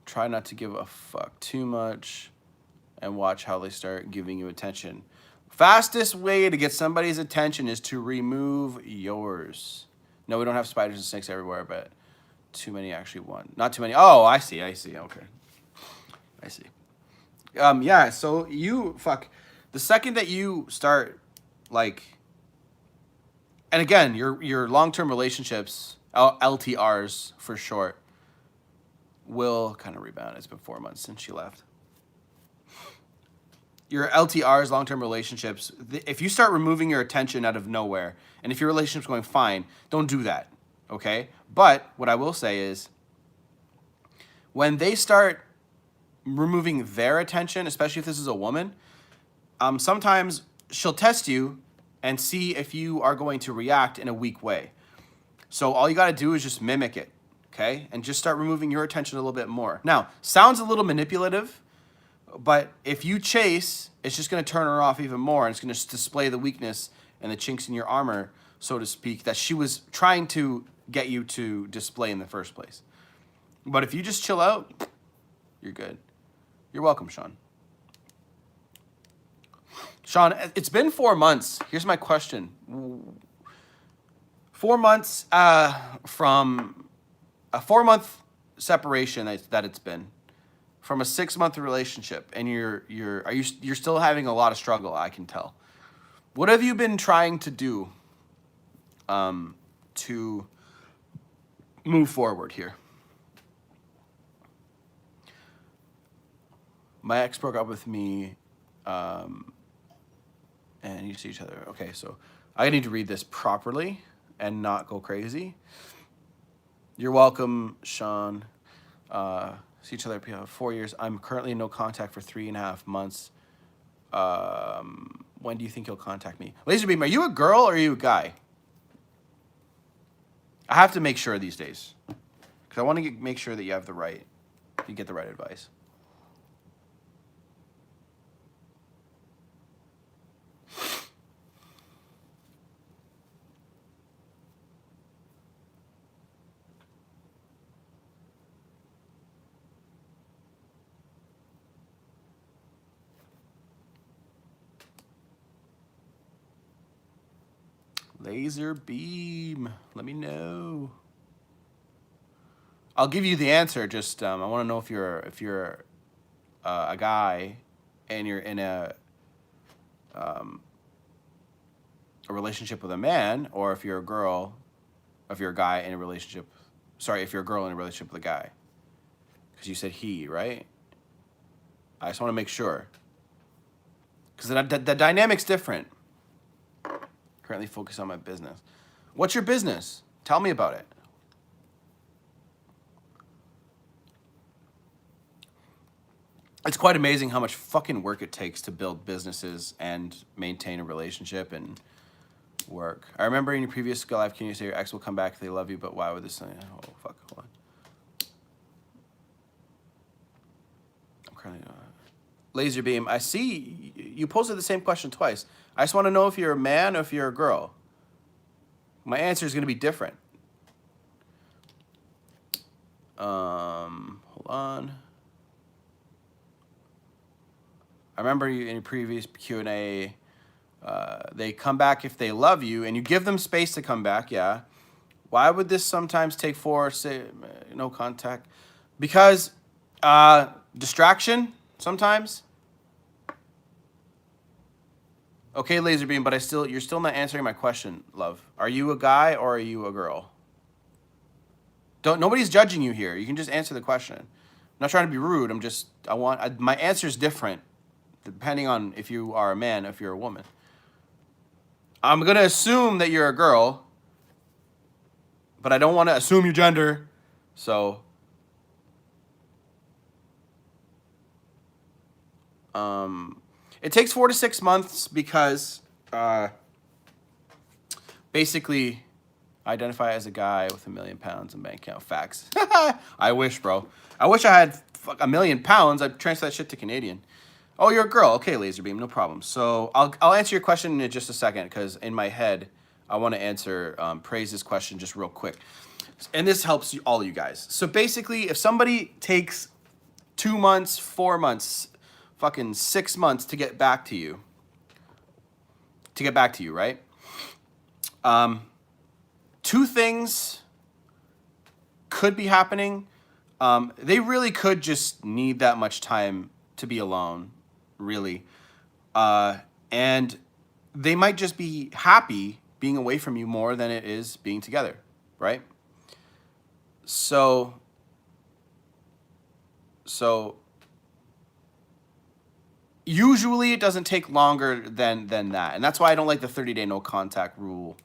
Try not to give a fuck too much and watch how they start giving you attention. Fastest way to get somebody's attention is to remove yours. No, we don't have spiders and snakes everywhere, but too many actually won. Not too many. Oh, I see. Okay. I see. Yeah, so the second that you start, like, and again, your long-term relationships, LTRs for short, will kind of rebound. It's been 4 months since she left. Your LTRs, long-term relationships, if you start removing your attention out of nowhere, and if your relationship's going fine, don't do that, okay? But what I will say is, when they start removing their attention, especially if this is a woman, sometimes she'll test you and see if you are going to react in a weak way. So all you got to do is just mimic it, okay? And just start removing your attention a little bit more. Now, sounds a little manipulative, but if you chase, it's just going to turn her off even more, and it's going to display the weakness and the chinks in your armor, so to speak, that she was trying to get you to display in the first place. But if you just chill out, you're good. You're welcome, Sean. Sean, it's been 4 months. Here's my question. 4 months from a 4-month separation that it's been from a 6-month relationship, and you're still having a lot of struggle, I can tell. What have you been trying to do to move forward here? My ex broke up with me, and you see each other. Okay, so I need to read this properly and not go crazy. You're welcome, Sean. See each other for 4 years. I'm currently in no contact for 3.5 months. When do you think you'll contact me? Laserbeam, are you a girl or are you a guy? I have to make sure these days, because I want to make sure that you get the right advice. Laserbeam, let me know. I'll give you the answer. Just I want to know if you're a guy and you're in a relationship with a man, or if you're a girl, if you're a guy in a relationship. Sorry, if you're a girl in a relationship with a guy, because you said he, right? I just want to make sure, because the dynamic's different. Currently focused on my business. What's your business? Tell me about it. It's quite amazing how much fucking work it takes to build businesses and maintain a relationship and work. I remember in your previous live, can you say your ex will come back if they love you, but why would this? Oh, fuck, hold on. I'm currently... Laserbeam, I see you posted the same question twice. I just want to know if you're a man or if you're a girl. My answer is going to be different. Hold on. I remember you in your previous Q&A, they come back if they love you, and you give them space to come back, yeah. Why would this sometimes take 4, say, no contact? Because distraction sometimes. Okay, Laserbeam, but you're still not answering my question, love. Are you a guy or are you a girl? Nobody's judging you here. You can just answer the question. I'm not trying to be rude. My answer is different depending on if you are a man, if you're a woman. I'm gonna assume that you're a girl, but I don't want to assume your gender. So, it takes 4 to 6 months because basically identify as a guy with £1 million in bank account. Facts. I wish, bro. I wish I had £1 million. I'd transfer that shit to Canadian. Oh, you're a girl. Okay, Laserbeam, no problem. So I'll answer your question in just a second, because in my head I want to answer Praise's question just real quick, and this helps all you guys. So basically, if somebody takes 2 months, 4 months, fucking 6 months to get back to you, right? 2 things could be happening. They really could just need that much time to be alone, really. And they might just be happy being away from you more than it is being together, right? So usually it doesn't take longer than that. And that's why I don't like the 30-day no contact rule.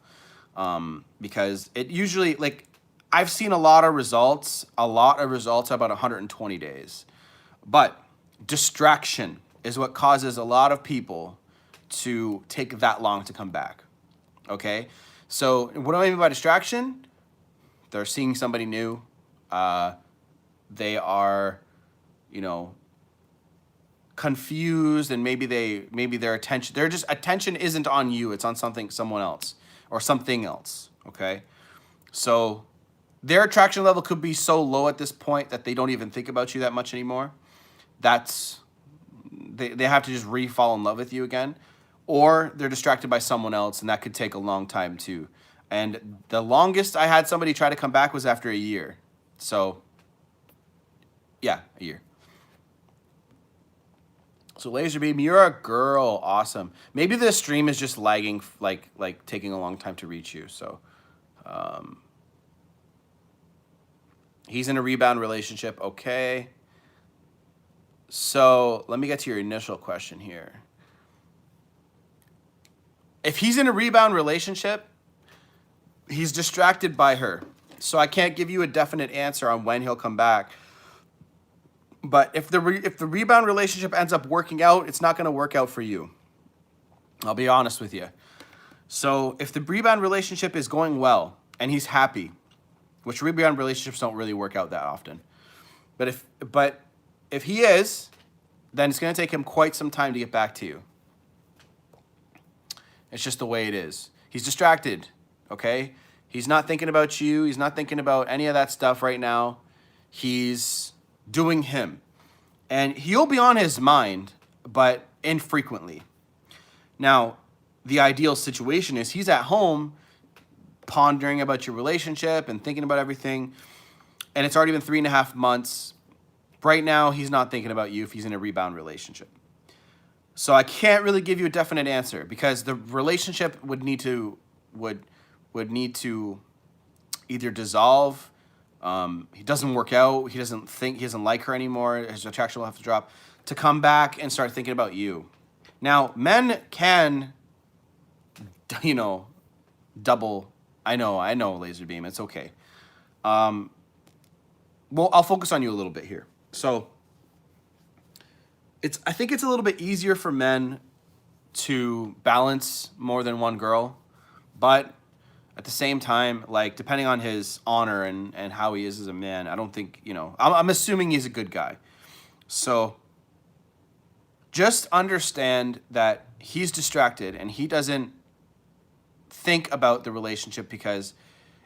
Because it usually, like, I've seen a lot of results about 120 days. But distraction is what causes a lot of people to take that long to come back. Okay? So what do I mean by distraction? They're seeing somebody new. They are, confused, and maybe their attention isn't on you, it's on someone else or something else. Okay? So their attraction level could be so low at this point that they don't even think about you that much anymore. They have to just re-fall in love with you again, or they're distracted by someone else, and that could take a long time too. And the longest I had somebody try to come back was after a year. So, yeah, a year. So Laser Beam, you're a girl. Awesome. Maybe the stream is just lagging, like taking a long time to reach you. So, he's in a rebound relationship. Okay. So let me get to your initial question here. If he's in a rebound relationship, he's distracted by her. So I can't give you a definite answer on when he'll come back. But if the rebound relationship ends up working out, it's not going to work out for you. I'll be honest with you. So if the rebound relationship is going well and he's happy, which rebound relationships don't really work out that often. But if he is, then it's going to take him quite some time to get back to you. It's just the way it is. He's distracted, okay? He's not thinking about you. He's not thinking about any of that stuff right now. He's doing him. And he'll be on his mind, but infrequently. Now, the ideal situation is he's at home pondering about your relationship and thinking about everything, and it's already been 3.5 months. Right now, he's not thinking about you if he's in a rebound relationship. So I can't really give you a definite answer because the relationship would need to either dissolve. He doesn't work out. He doesn't like her anymore. His attraction will have to drop to come back and start thinking about you. Now, men can, double. I know, Laser Beam. It's okay. Well, I'll focus on you a little bit here. So, I think it's a little bit easier for men to balance more than one girl, but at the same time, like, depending on his honor and how he is as a man, I don't think, I'm assuming he's a good guy. So just understand that he's distracted and he doesn't think about the relationship because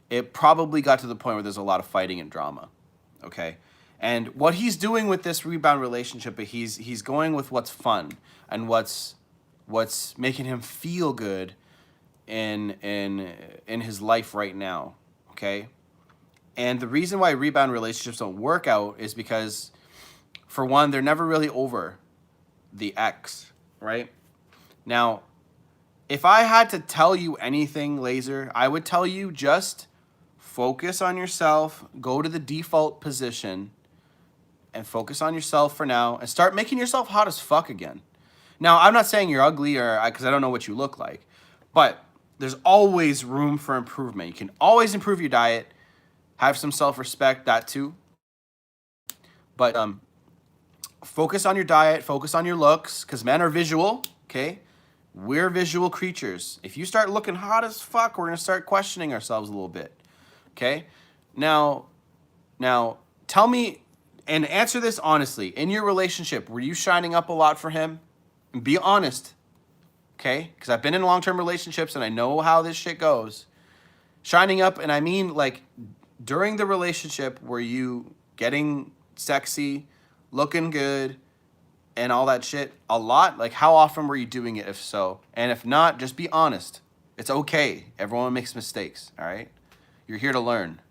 it probably got to the point where there's a lot of fighting and drama, okay? And what he's doing with this rebound relationship, he's going with what's fun and what's making him feel good in his life right now, okay? And the reason why rebound relationships don't work out is because, for one, they're never really over the ex, right? Now, if I had to tell you anything, Laser, I would tell you just focus on yourself, go to the default position, and focus on yourself for now, and start making yourself hot as fuck again. Now, I'm not saying you're ugly because I don't know what you look like, but there's always room for improvement. You can always improve your diet, have some self-respect, that too. But focus on your diet, focus on your looks, because men are visual, okay? We're visual creatures. If you start looking hot as fuck, we're going to start questioning ourselves a little bit, okay? Now, tell me, and answer this honestly. In your relationship, were you shining up a lot for him? And be honest, okay? Because I've been in long-term relationships and I know how this shit goes. Shining up, and I mean like during the relationship, were you getting sexy, looking good, and all that shit a lot? Like, how often were you doing it, if so? And if not, just be honest. It's okay. Everyone makes mistakes, all right? You're here to learn.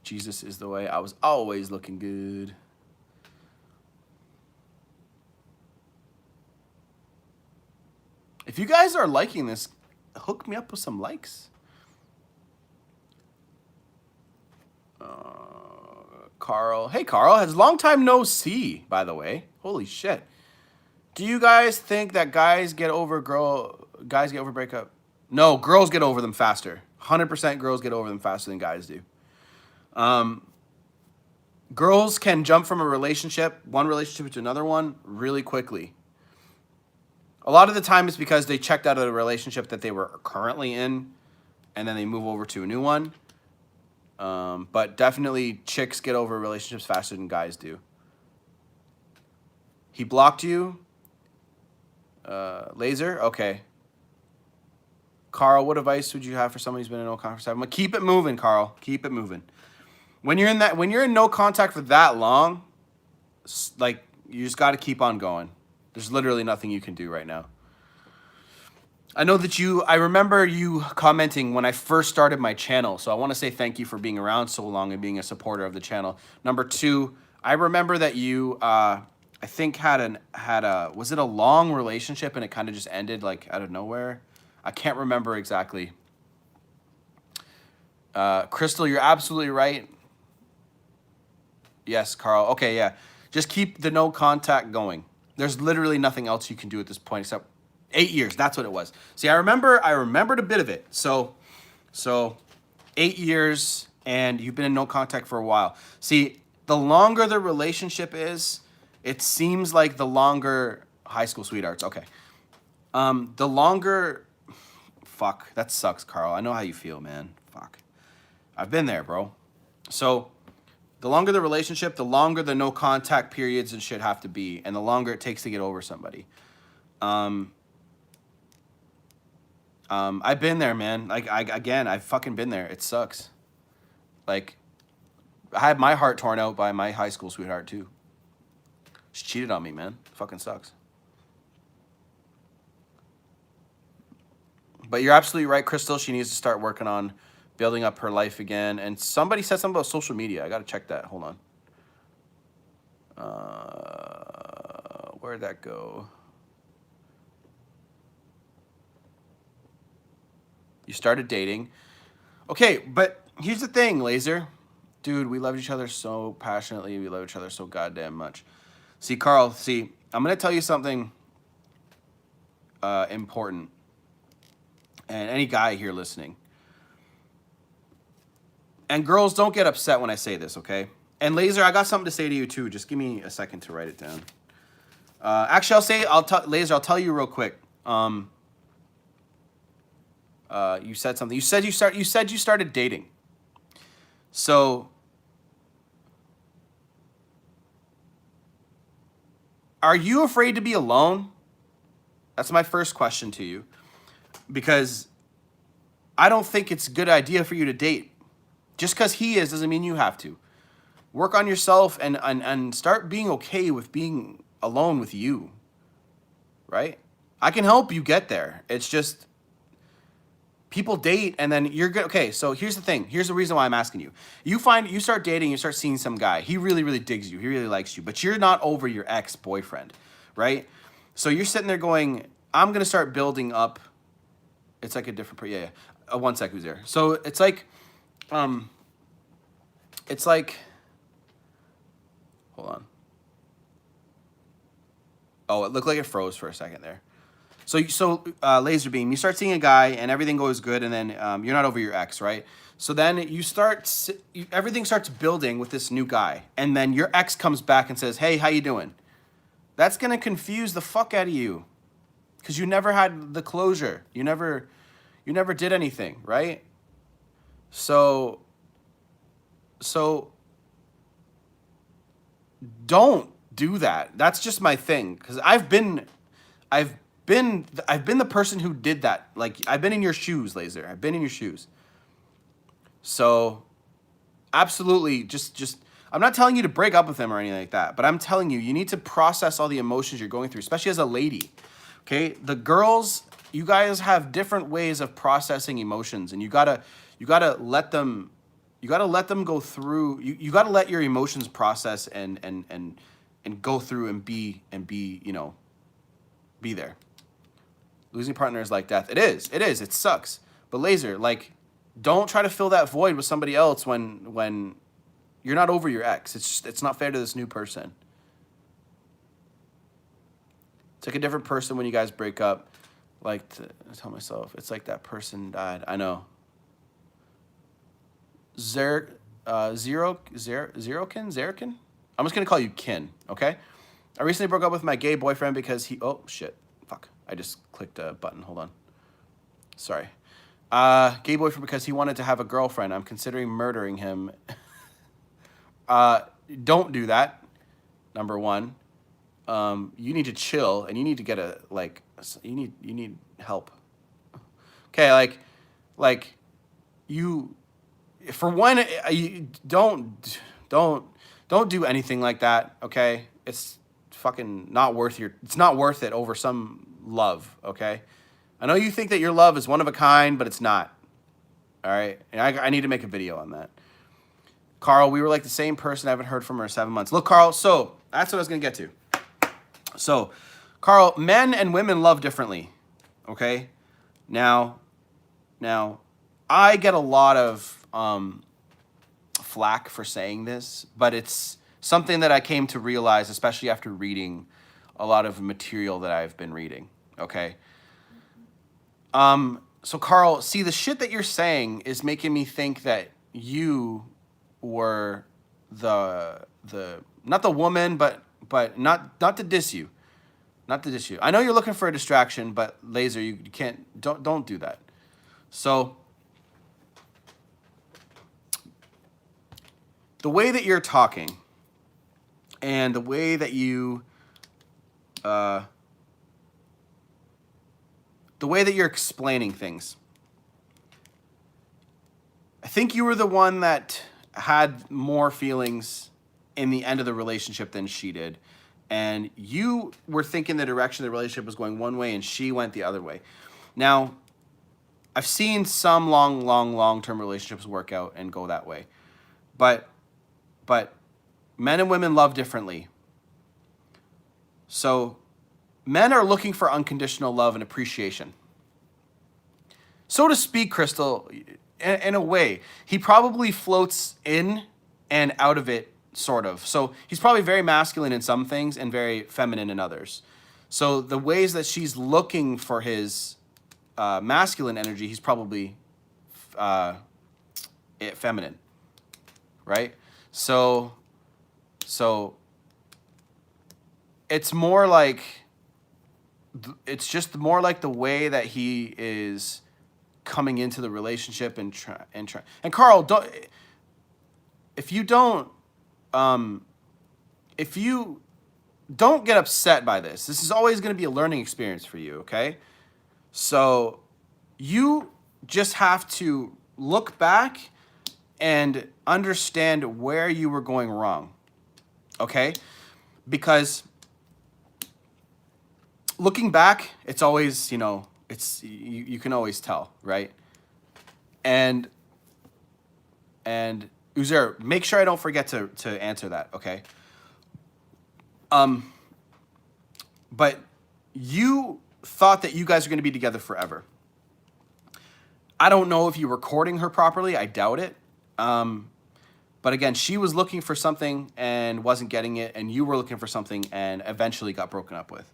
Jesus is the way. I was always looking good. If you guys are liking this, hook me up with some likes. Carl. Hey, Carl. Has long time no see, by the way. Holy shit. Do you guys think that guys get over breakup? No, girls get over them faster. 100% girls get over them faster than guys do. Girls can jump from one relationship to another one really quickly. A lot of the time it's because they checked out of the relationship that they were currently in, and then they move over to a new one. But definitely chicks get over relationships faster than guys do. He blocked you? Laser? Okay. Carl, what advice would you have for someone who's been in no contact? I'm gonna keep it moving, Carl. Keep it moving. When you're in no contact for that long, like, you just got to keep on going. There's literally nothing you can do right now. I know that I remember you commenting when I first started my channel, so I want to say thank you for being around so long and being a supporter of the channel. Number two, I remember that you, I think was it a long relationship and it kind of just ended like out of nowhere? I can't remember exactly. Crystal, you're absolutely right. Yes, Carl. Okay, yeah. Just keep the no contact going. There's literally nothing else you can do at this point except 8 years. That's what it was. See, I remembered a bit of it. So 8 years and you've been in no contact for a while. See, the longer the relationship is, it seems like the longer high school sweethearts. Okay. The longer, fuck, that sucks, Carl. I know how you feel, man. Fuck. I've been there, bro. So the longer the relationship, the longer the no contact periods and shit have to be, and the longer it takes to get over somebody. I've been there, man. Like, I've fucking been there. It sucks. Like, I had my heart torn out by my high school sweetheart too. She cheated on me, man. It fucking sucks. But you're absolutely right, Crystal. She needs to start working on building up her life again. And somebody said something about social media. I got to check that. Hold on. Where'd that go? You started dating. Okay, but here's the thing, Laser. Dude, we love each other so passionately. We love each other so goddamn much. See, Carl, I'm going to tell you something important. And any guy here listening. And girls, don't get upset when I say this, okay? And Laser, I got something to say to you too. Just give me a second to write it down. Actually, Laser, I'll tell you real quick. You said something. You said you started dating. So, are you afraid to be alone? That's my first question to you. Because I don't think it's a good idea for you to date. Just because he is doesn't mean you have to. Work on yourself and start being okay with being alone with you. Right? I can help you get there. It's just people date and then you're good. Okay, so here's the thing. Here's the reason why I'm asking you. You start dating, you start seeing some guy. He really, really digs you. He really likes you. But you're not over your ex-boyfriend. Right? So you're sitting there going, I'm going to start building up. It's like a different, yeah. 1 sec, who's there? So it's like, hold on. Oh, it looked like it froze for a second there. So Laser Beam, you start seeing a guy and everything goes good, and then you're not over your ex, right? So then everything starts building with this new guy, and then your ex comes back and says, "Hey, how you doing?" That's gonna confuse the fuck out of you. Because you never had the closure. You never did anything, right? So don't do that. That's just my thing. Because I've been the person who did that. Like, I've been in your shoes, Laser. I've been in your shoes. So absolutely, just I'm not telling you to break up with him or anything like that. But I'm telling you, you need to process all the emotions you're going through, especially as a lady. Okay, the girls, you guys have different ways of processing emotions, and you gotta let them go through. You gotta let your emotions process and go through and be be there. Losing partner is like death. It is. It sucks. But Laser, like, don't try to fill that void with somebody else when you're not over your ex. It's not fair to this new person. It's like a different person when you guys break up. Like, to tell myself, it's like that person died. I know. Zerkin? I'm just going to call you Kin, okay? I recently broke up with my gay boyfriend because oh, shit. Fuck. I just clicked a button. Hold on. Sorry. Gay boyfriend because he wanted to have a girlfriend. I'm considering murdering him. Don't do that. Number one. You need to chill and you need to get you need help. Okay, like you, for one, you don't do anything like that. Okay, it's fucking not worth it's not worth it over some love. Okay, I know you think that your love is one of a kind, but it's not. All right, and I need to make a video on that. Carl, we were like the same person. I haven't heard from her in 7 months. Look, Carl, so that's what I was gonna get to. So, Carl, men and women love differently. Okay, now, I get a lot of flack for saying this, but it's something that I came to realize, especially after reading a lot of material that I've been reading. Okay. So Carl, see, the shit that you're saying is making me think that you were the not the woman, but not to diss you. Not to diss you. I know you're looking for a distraction, but Laser, you can't, don't do that. So the way that you're talking and the way that you the way that you're explaining things, I think you were the one that had more feelings in the end of the relationship than she did. And you were thinking the direction the relationship was going one way and she went the other way. Now, I've seen some long-term relationships work out and go that way. But men and women love differently. So men are looking for unconditional love and appreciation. So to speak, Crystal, in a way, he probably floats in and out of it, sort of. So he's probably very masculine in some things and very feminine in others. So the ways that she's looking for his masculine energy, he's probably feminine, right? So it's more like, it's just more like the way that he is coming into the relationship and try. And Carl, if you don't get upset by this, this is always going to be a learning experience for you, okay? So you just have to look back and understand where you were going wrong, okay? Because looking back, it's always, it's you can always tell, right? And Uzair, make sure I don't forget to answer that, okay? But you thought that you guys are going to be together forever. I don't know if you were courting her properly. I doubt it. But again, she was looking for something and wasn't getting it, and you were looking for something and eventually got broken up with.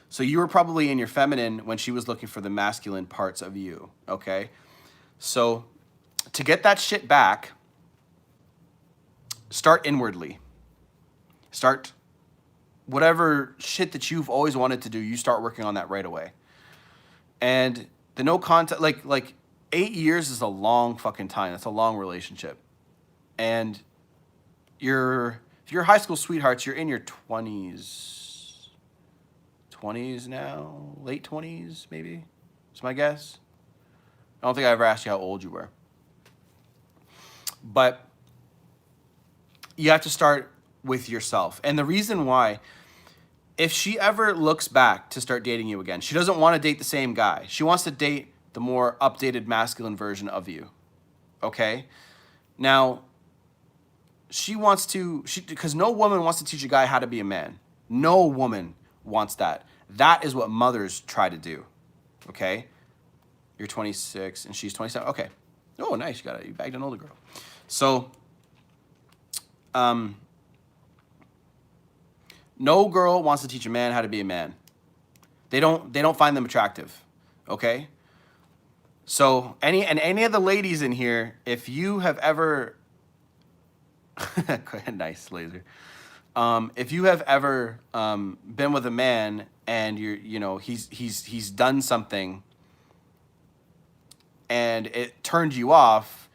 So you were probably in your feminine when she was looking for the masculine parts of you, okay? So to get that shit back, start inwardly. Start whatever shit that you've always wanted to do, you start working on that right away. And the no contact, like 8 years is a long fucking time. That's a long relationship. And if you're high school sweethearts, you're in your 20s now, late 20s maybe, is my guess. I don't think I ever asked you how old you were. But you have to start with yourself. And the reason why, if she ever looks back to start dating you again, she doesn't want to date the same guy. She wants to date the more updated masculine version of you, okay? Now, because no woman wants to teach a guy how to be a man. No woman wants that. That is what mothers try to do, okay? You're 26 and she's 27. Okay. Oh, nice. You bagged an older girl. So, no girl wants to teach a man how to be a man. They don't find them attractive, okay? So any of the ladies in here, if you have ever nice Laser. If you have ever been with a man and he's done something and it turned you off,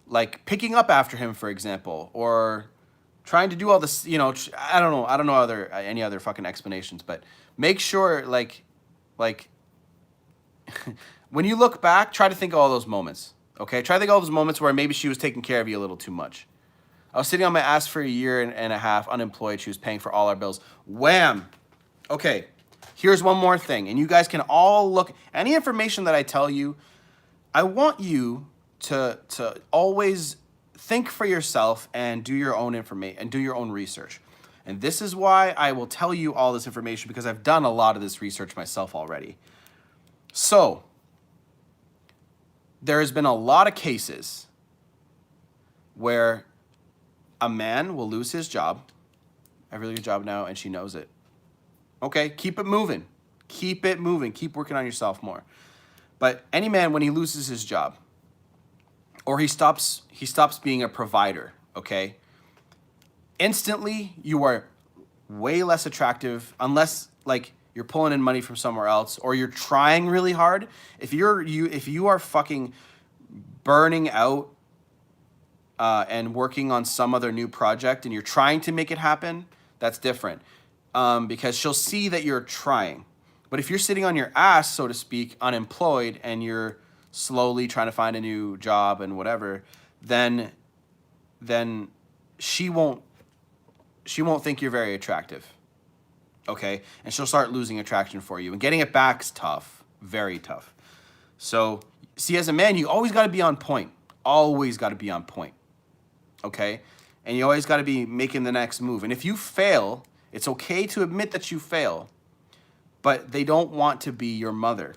like picking up after him, for example, or trying to do all this, I don't know any other fucking explanations, but make sure like when you look back, try to think of all those moments. Okay, try to think of all those moments where maybe she was taking care of you a little too much. I was sitting on my ass for a year and a half, unemployed. She was paying for all our bills. Wham! Okay, here's one more thing. And you guys can all look, any information that I tell you, I want you to always think for yourself and do your own information and do your own research. And this is why I will tell you all this information, because I've done a lot of this research myself already. So, there has been a lot of cases where a man will lose his job. I have a really good job now, and she knows it. Okay, keep it moving. Keep it moving. Keep working on yourself more. But any man, when he loses his job, or he stops being a provider, okay? Instantly, you are way less attractive, unless like you're pulling in money from somewhere else, or you're trying really hard. If you are fucking burning out and working on some other new project, and you're trying to make it happen, that's different, because she'll see that you're trying. But if you're sitting on your ass, so to speak, unemployed, and you're slowly trying to find a new job and whatever, then she won't think you're very attractive. Okay? And she'll start losing attraction for you. And getting it back's tough. Very tough. So, see, as a man, you always got to be on point. Always got to be on point. Okay? And you always got to be making the next move. And if you fail, it's okay to admit that you fail. But they don't want to be your mother.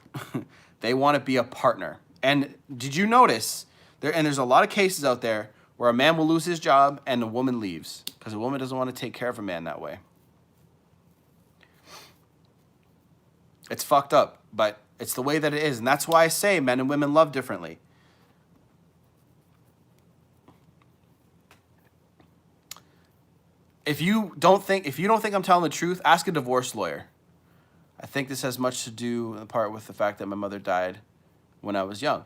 They want to be a partner. And did you notice, there's a lot of cases out there where a man will lose his job and a woman leaves, because a woman doesn't want to take care of a man that way. It's fucked up, but it's the way that it is. And that's why I say men and women love differently. If you don't think I'm telling the truth, ask a divorce lawyer. I think this has much to do in part with the fact that my mother died when I was young.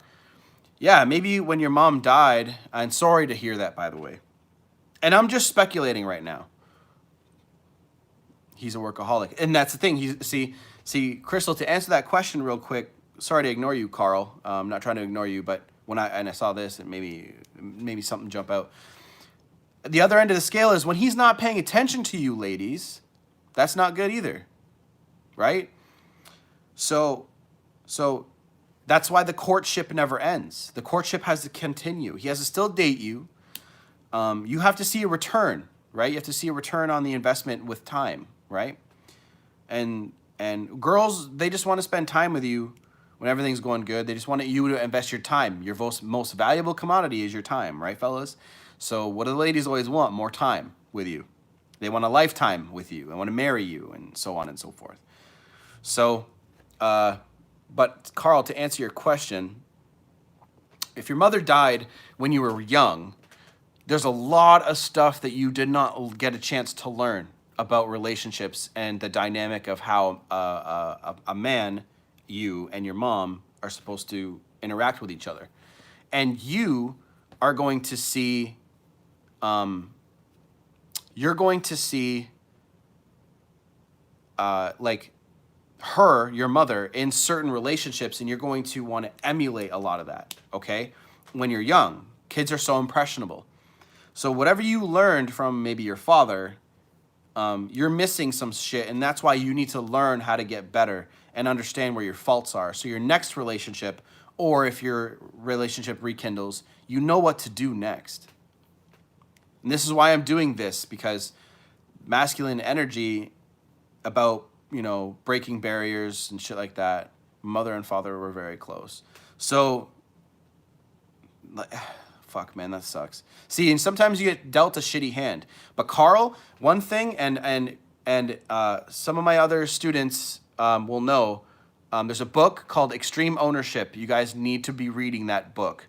Yeah, maybe when your mom died, I'm sorry to hear that, by the way. And I'm just speculating right now. He's a workaholic. And that's the thing. See, Crystal, to answer that question real quick, sorry to ignore you, Carl. I'm not trying to ignore you, but when I saw this, it maybe something jump out. The other end of the scale is when he's not paying attention to you, ladies, that's not good either. Right? So that's why the courtship never ends. The courtship has to continue. He has to still date you. You have to see a return, right? You have to see a return on the investment with time, right? And girls, they just want to spend time with you when everything's going good. They just want you to invest your time. Your most valuable commodity is your time, right, fellas? So what do the ladies always want? More time with you. They want a lifetime with you. They want to marry you, and so on and so forth. So, but Carl, to answer your question, if your mother died when you were young, there's a lot of stuff that you did not get a chance to learn about relationships and the dynamic of how a man, you, and your mom are supposed to interact with each other. And you are going to see, like, her, your mother, in certain relationships, and you're going to want to emulate a lot of that, okay? When you're young, kids are so impressionable. So whatever you learned from maybe your father, you're missing some shit, and that's why you need to learn how to get better and understand where your faults are. So your next relationship, or if your relationship rekindles, you know what to do next. And this is why I'm doing this, because masculine energy about, breaking barriers and shit like that, mother and father were very close. So, fuck, man, that sucks. See, and sometimes you get dealt a shitty hand. But Carl, one thing, and some of my other students will know, there's a book called Extreme Ownership. You guys need to be reading that book.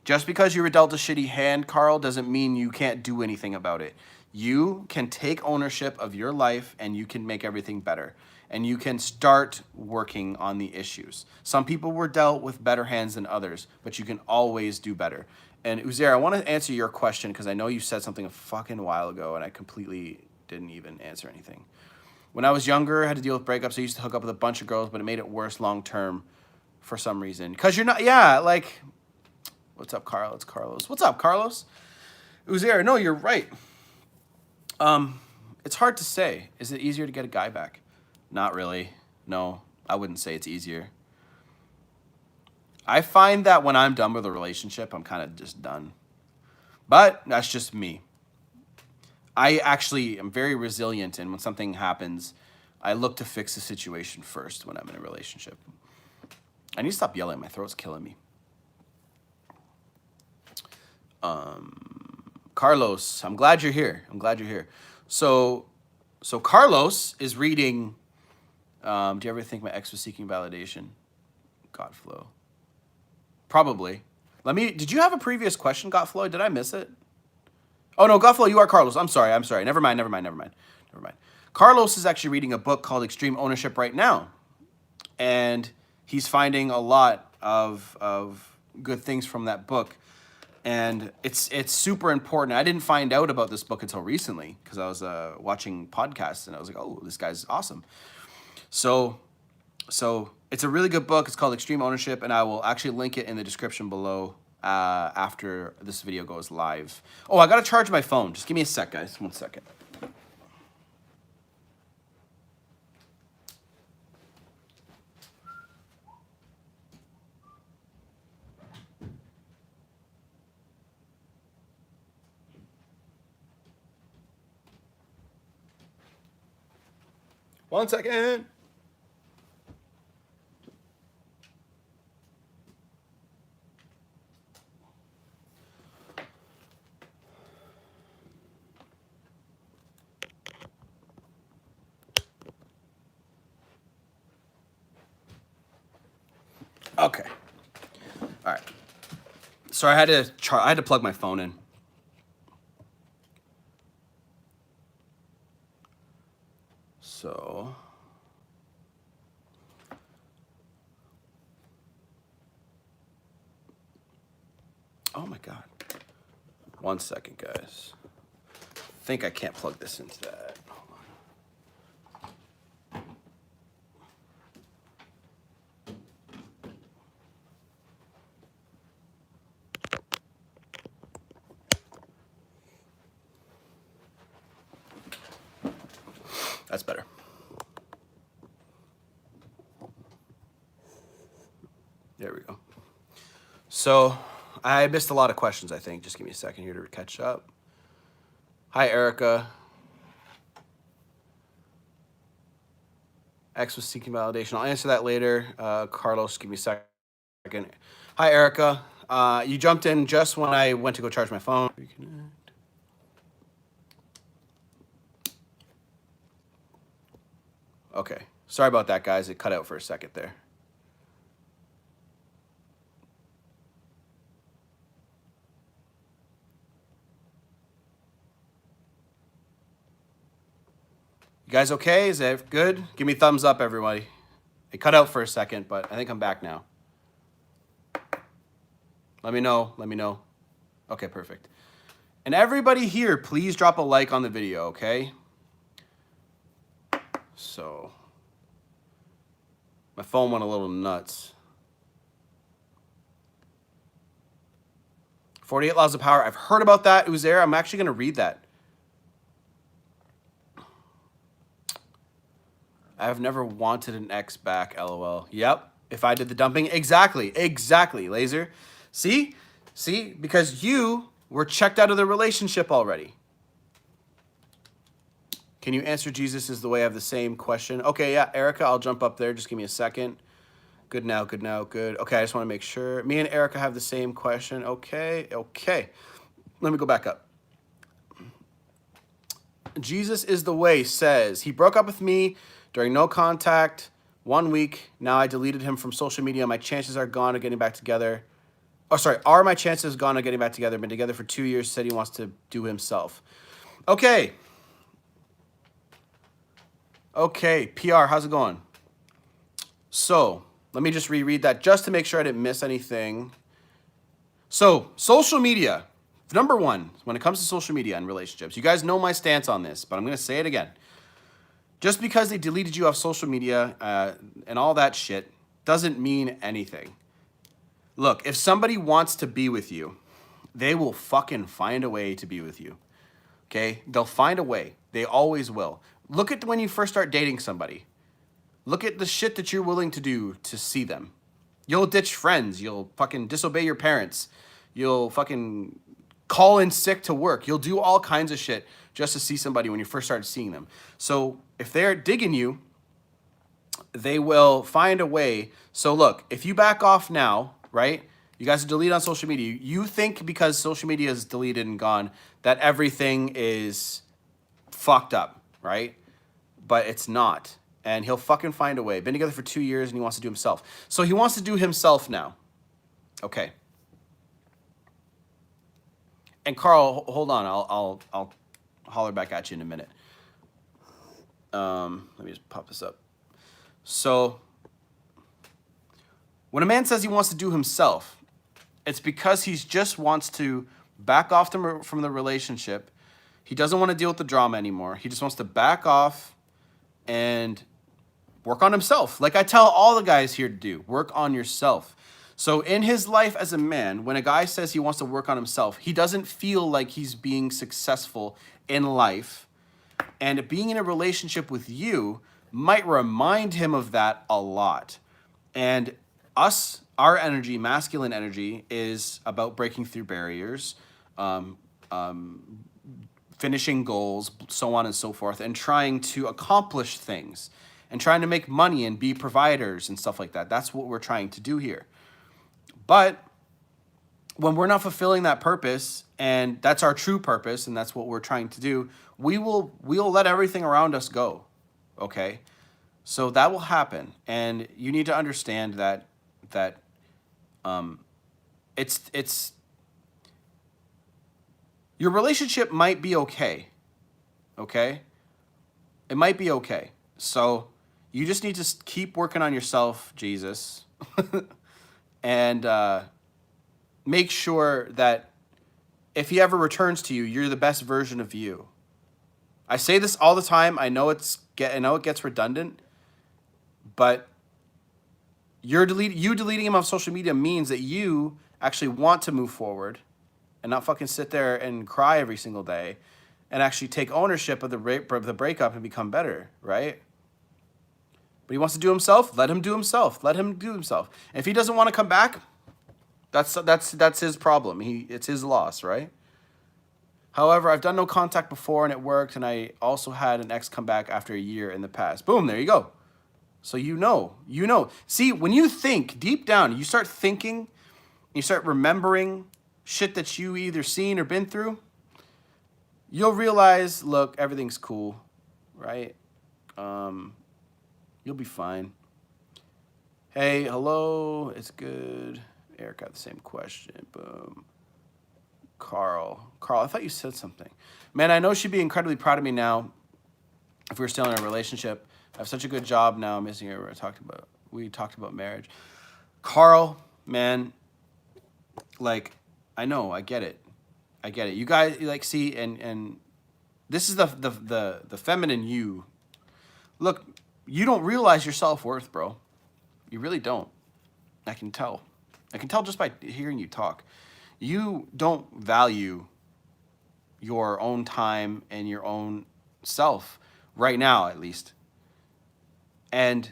Just because you were dealt a shitty hand, Carl, doesn't mean you can't do anything about it. You can take ownership of your life and you can make everything better. and you can start working on the issues. Some people were dealt with better hands than others, but you can always do better. And Uzair, I want to answer your question because I know you said something a fucking while ago and I completely didn't even answer anything. When I was younger, I had to deal with breakups. I used to hook up with a bunch of girls, but it made it worse long term for some reason. Because you're not, yeah, like, what's up, Carl? It's Carlos. What's up, Carlos? Uzair, no, you're right. It's hard to say. Is it easier to get a guy back? Not really. No, I wouldn't say it's easier. I find that when I'm done with a relationship, I'm kind of just done. But that's just me. I actually am very resilient, and when something happens, I look to fix the situation first when I'm in a relationship. I need to stop yelling. My throat's killing me. Carlos, I'm glad you're here. I'm glad you're here. So Carlos is reading. Do you ever think my ex was seeking validation? Godflow. Probably. Did you have a previous question, Godflow? Did I miss it? Oh, no, Godflow, you are Carlos. I'm sorry. Never mind. Carlos is actually reading a book called Extreme Ownership right now. And he's finding a lot of good things from that book. And it's super important. I didn't find out about this book until recently because I was watching podcasts and I was like, oh, this guy's awesome. So it's a really good book. It's called Extreme Ownership, and I will actually link it in the description below after this video goes live. Oh, I got to charge my phone. Just give me a sec, guys. 1 second. One second. Okay. All right. Sorry, I had to plug my phone in. So. Oh my God. 1 second, guys. I think I can't plug this into that. Hold on. That's better. There we go. So I missed a lot of questions, I think. Just give me a second here to catch up. Hi, Erica. X was seeking validation. I'll answer that later. Carlos, give me a second. Hi, Erica. You jumped in just when I went to go charge my phone. Okay. Sorry about that, guys. It cut out for a second there. You guys okay? Is that good? Give me a thumbs up, everybody. It cut out for a second, but I think I'm back now. Let me know. Okay, perfect. And everybody here, please drop a like on the video, okay? So, my phone went a little nuts. 48 Laws of Power. I've heard about that. It was there. I'm actually going to read that. I've never wanted an ex back, LOL. Yep. If I did the dumping. Exactly, Laser. See? Because you were checked out of the relationship already. Can you answer Jesus is the way? I have the same question. Okay, yeah, Erica, I'll jump up there. Just give me a second. Good now. Okay, I just want to make sure. Me and Erica have the same question. Okay. Let me go back up. Jesus is the way says, he broke up with me during no contact, 1 week. Now I deleted him from social media. My chances are gone of getting back together. Are my chances gone of getting back together? Been together for 2 years, said he wants to do himself. Okay. Okay, PR, how's it going? So, let me just reread that just to make sure I didn't miss anything. So, social media. Number one, when it comes to social media and relationships, you guys know my stance on this, but I'm going to say it again. Just because they deleted you off social media and all that shit doesn't mean anything. Look, if somebody wants to be with you, they will fucking find a way to be with you. Okay? They'll find a way. They always will. Look at when you first start dating somebody. Look at the shit that you're willing to do to see them. You'll ditch friends. You'll fucking disobey your parents. You'll fucking call in sick to work. You'll do all kinds of shit just to see somebody when you first started seeing them. So if they're digging you, they will find a way. So look, if you back off now, right? You guys are deleted on social media. You think because social media is deleted and gone that everything is fucked up, right? But it's not. And he'll fucking find a way. Been together for 2 years and he wants to do himself. So he wants to do himself now. Okay. And Carl, hold on. I'll holler back at you in a minute. Let me just pop this up. So when a man says he wants to do himself, it's because he just wants to back off from the relationship. He doesn't want to deal with the drama anymore. He just wants to back off and work on himself. Like I tell all the guys here to do, work on yourself. So in his life as a man, when a guy says he wants to work on himself, he doesn't feel like he's being successful in life. And being in a relationship with you might remind him of that a lot. And our energy, masculine energy, is about breaking through barriers, finishing goals, so on and so forth, and trying to accomplish things, and trying to make money and be providers and stuff like that. That's what we're trying to do here. But when we're not fulfilling that purpose, and that's our true purpose, and that's what we're trying to do, we'll let everything around us go, okay? So that will happen, and you need to understand that it's your relationship might be okay, okay? It might be okay. So you just need to keep working on yourself, Jesus, and make sure that if he ever returns to you, you're the best version of you. I say this all the time. I know it gets redundant, but you deleting him off social media means that you actually want to move forward and not fucking sit there and cry every single day and actually take ownership of the breakup and become better, right? But he wants to do himself. Let him do himself. Let him do himself. If he doesn't want to come back, that's his problem. It's his loss, right? However, I've done no contact before and it worked, and I also had an ex come back after a year in the past. Boom, there you go. So you know. See, when you think deep down, you start thinking, you start remembering shit that you either seen or been through, you'll realize, look, everything's cool, right? You'll be fine. Hey, hello, it's good. Eric got the same question. Boom. Carl, I thought you said something. Man, I know she'd be incredibly proud of me now if we were still in a relationship. I have such a good job now. I'm missing her. We talked about marriage. Carl, man, like, I know, I get it. You guys, like, see, and this is the feminine you. Look, you don't realize your self-worth, bro. You really don't. I can tell. I can tell just by hearing you talk. You don't value your own time and your own self right now, at least. And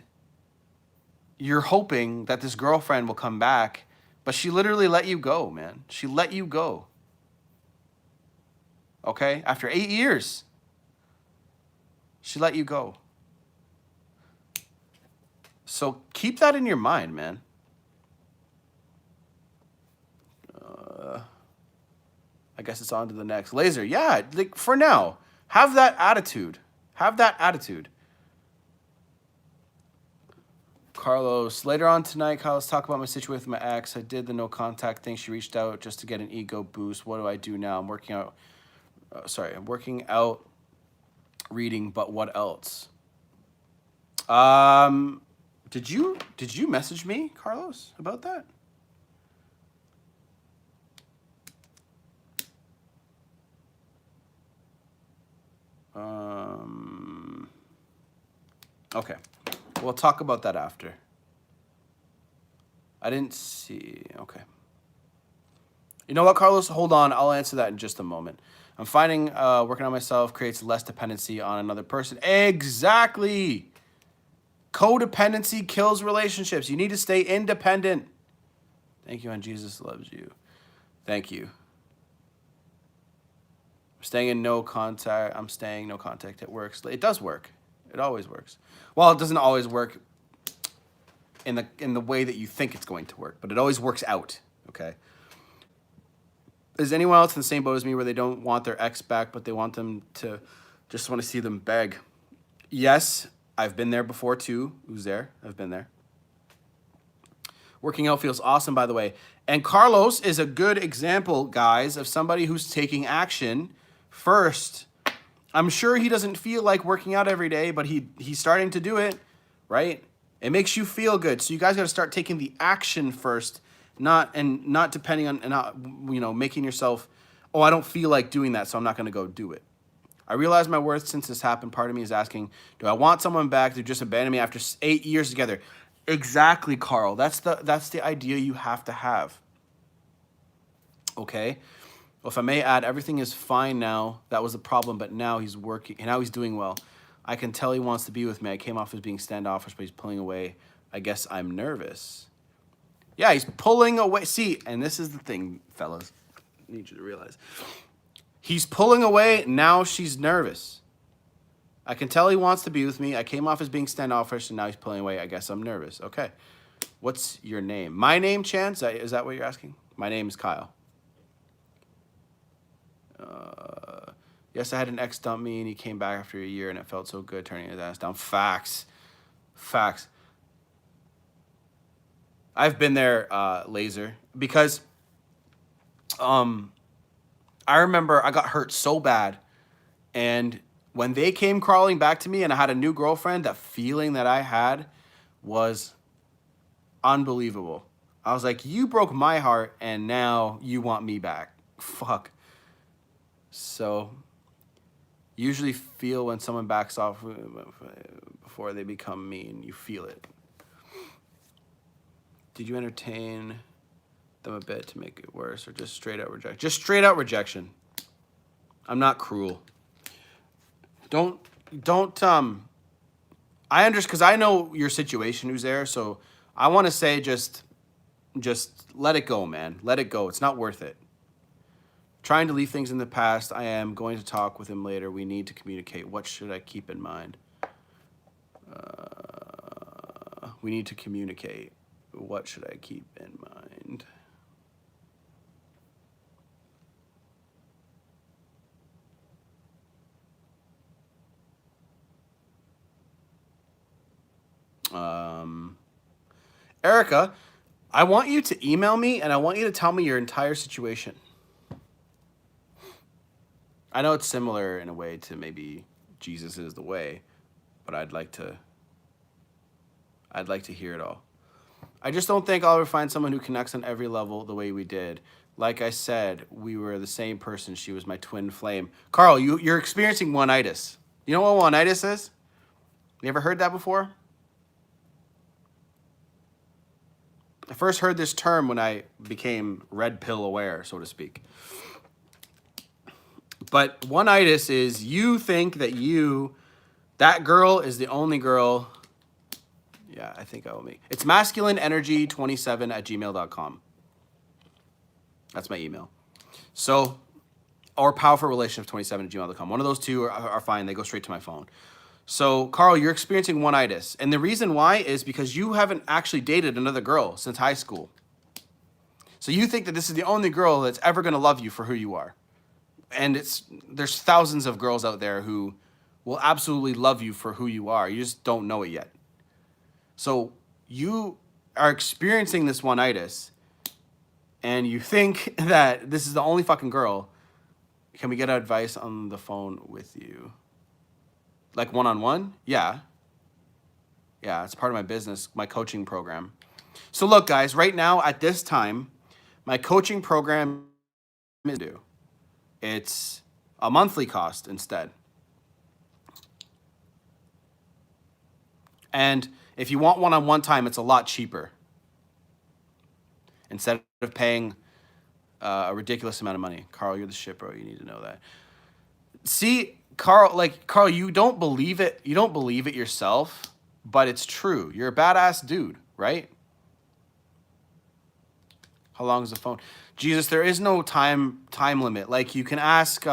you're hoping that this girlfriend will come back, but she literally let you go, man. She let you go. Okay? After 8 years, she let you go. So keep that in your mind, man. I guess it's on to the next. Laser, yeah, like for now, have that attitude. Carlos, later on tonight, Carlos, talk about my situation with my ex. I did the no contact thing. She reached out just to get an ego boost. What do I do now? I'm working out, reading, but what else? Did you message me, Carlos, about that? Okay. We'll talk about that after. I didn't see. Okay. You know what, Carlos? Hold on. I'll answer that in just a moment. I'm finding working on myself creates less dependency on another person. Exactly. Codependency kills relationships. You need to stay independent. Thank you, and Jesus loves you. Thank you. I'm staying no contact. It works. It does work. It always works. Well, it doesn't always work in the way that you think it's going to work, but it always works out. Okay. Is anyone else in the same boat as me where they don't want their ex back, but they want them to just want to see them beg? Yes, I've been there before too. Who's there? I've been there. Working out feels awesome, by the way. And Carlos is a good example, guys, of somebody who's taking action first. I'm sure he doesn't feel like working out every day, but he's starting to do it, right? It makes you feel good. So you guys got to start taking the action first, not depending on, not, making yourself, oh, I don't feel like doing that, so I'm not going to go do it. I realize my worth since this happened. Part of me is asking, do I want someone back to just abandon me after 8 years together? Exactly, Carl. That's the idea you have to have. Okay? Well, if I may add, everything is fine now. That was the problem, but now he's working, and now he's doing well. I can tell he wants to be with me. I came off as being standoffish, but he's pulling away. I guess I'm nervous. Yeah, he's pulling away. See, and this is the thing, fellas. I need you to realize. He's pulling away. Now she's nervous. I can tell he wants to be with me. I came off as being standoffish, and now he's pulling away. I guess I'm nervous. Okay. What's your name? My name, Chance? Is that what you're asking? My name is Kyle. Yes, I had an ex dump me, and he came back after a year, and it felt so good turning his ass down. Facts. Facts. I've been there, Laser, because I remember I got hurt so bad, and when they came crawling back to me and I had a new girlfriend, that feeling that I had was unbelievable. I was like, you broke my heart, and now you want me back. Fuck. So, usually feel when someone backs off before they become mean. You feel it. Did you entertain them a bit to make it worse, or just straight out rejection? Just straight out rejection. I'm not cruel. Don't I understand, because I know your situation, who's there, so I want to say just let it go, man. Let it go. It's not worth it. Trying to leave things in the past. I am going to talk with him later. We need to communicate. What should I keep in mind? We need to communicate. What should I keep in mind? Erica, I want you to email me, and I want you to tell me your entire situation. I know it's similar in a way to maybe Jesus is the way, but I'd like to hear it all. I just don't think I'll ever find someone who connects on every level the way we did. Like I said, we were the same person. She was my twin flame. Carl, you're experiencing one-itis. You know what one-itis is? You ever heard that before? I first heard this term when I became red pill aware, so to speak. But one-itis is you think that that girl is the only girl. Yeah, I think I will make. It's masculineenergy27@gmail.com. That's my email. So, or powerfulrelationship27@gmail.com. One of those two are fine. They go straight to my phone. So, Carl, you're experiencing one-itis. And the reason why is because you haven't actually dated another girl since high school. So you think that this is the only girl that's ever going to love you for who you are. And there's thousands of girls out there who will absolutely love you for who you are. You just don't know it yet. So you are experiencing this one-itis, and you think that this is the only fucking girl. Can we get advice on the phone with you? Like one-on-one? Yeah. Yeah, it's part of my business, my coaching program. So look, guys, right now at this time, my coaching program is due. It's a monthly cost instead. And if you want one-on-one time, it's a lot cheaper. Instead of paying a ridiculous amount of money. Carl, you're the shit, bro. You need to know that. See, Carl, you don't believe it. You don't believe it yourself, but it's true. You're a badass dude, right? How long is the phone? Jesus, there is no time limit. Like, you can ask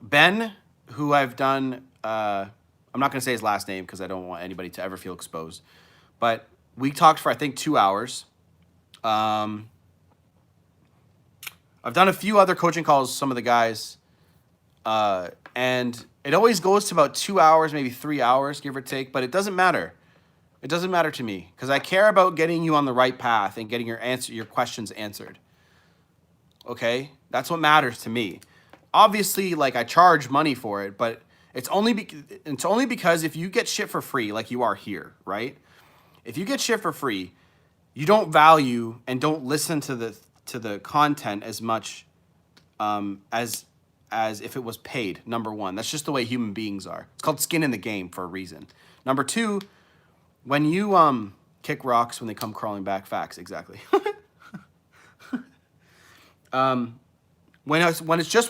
Ben, who I've done. I'm not gonna say his last name because I don't want anybody to ever feel exposed. But we talked for I think 2 hours. I've done a few other coaching calls, some of the guys, and it always goes to about 2 hours, maybe 3 hours, give or take, but it doesn't matter. It doesn't matter to me because I care about getting you on the right path and getting your questions answered. Okay? That's what matters to me. Obviously, like, I charge money for it, but it's only because if you get shit for free, like you are here, right? If you get shit for free, you don't value and don't listen to the content as much as if it was paid. Number one, that's just the way human beings are. It's called skin in the game for a reason. Number two, when you kick rocks when they come crawling back, facts, exactly. When it's just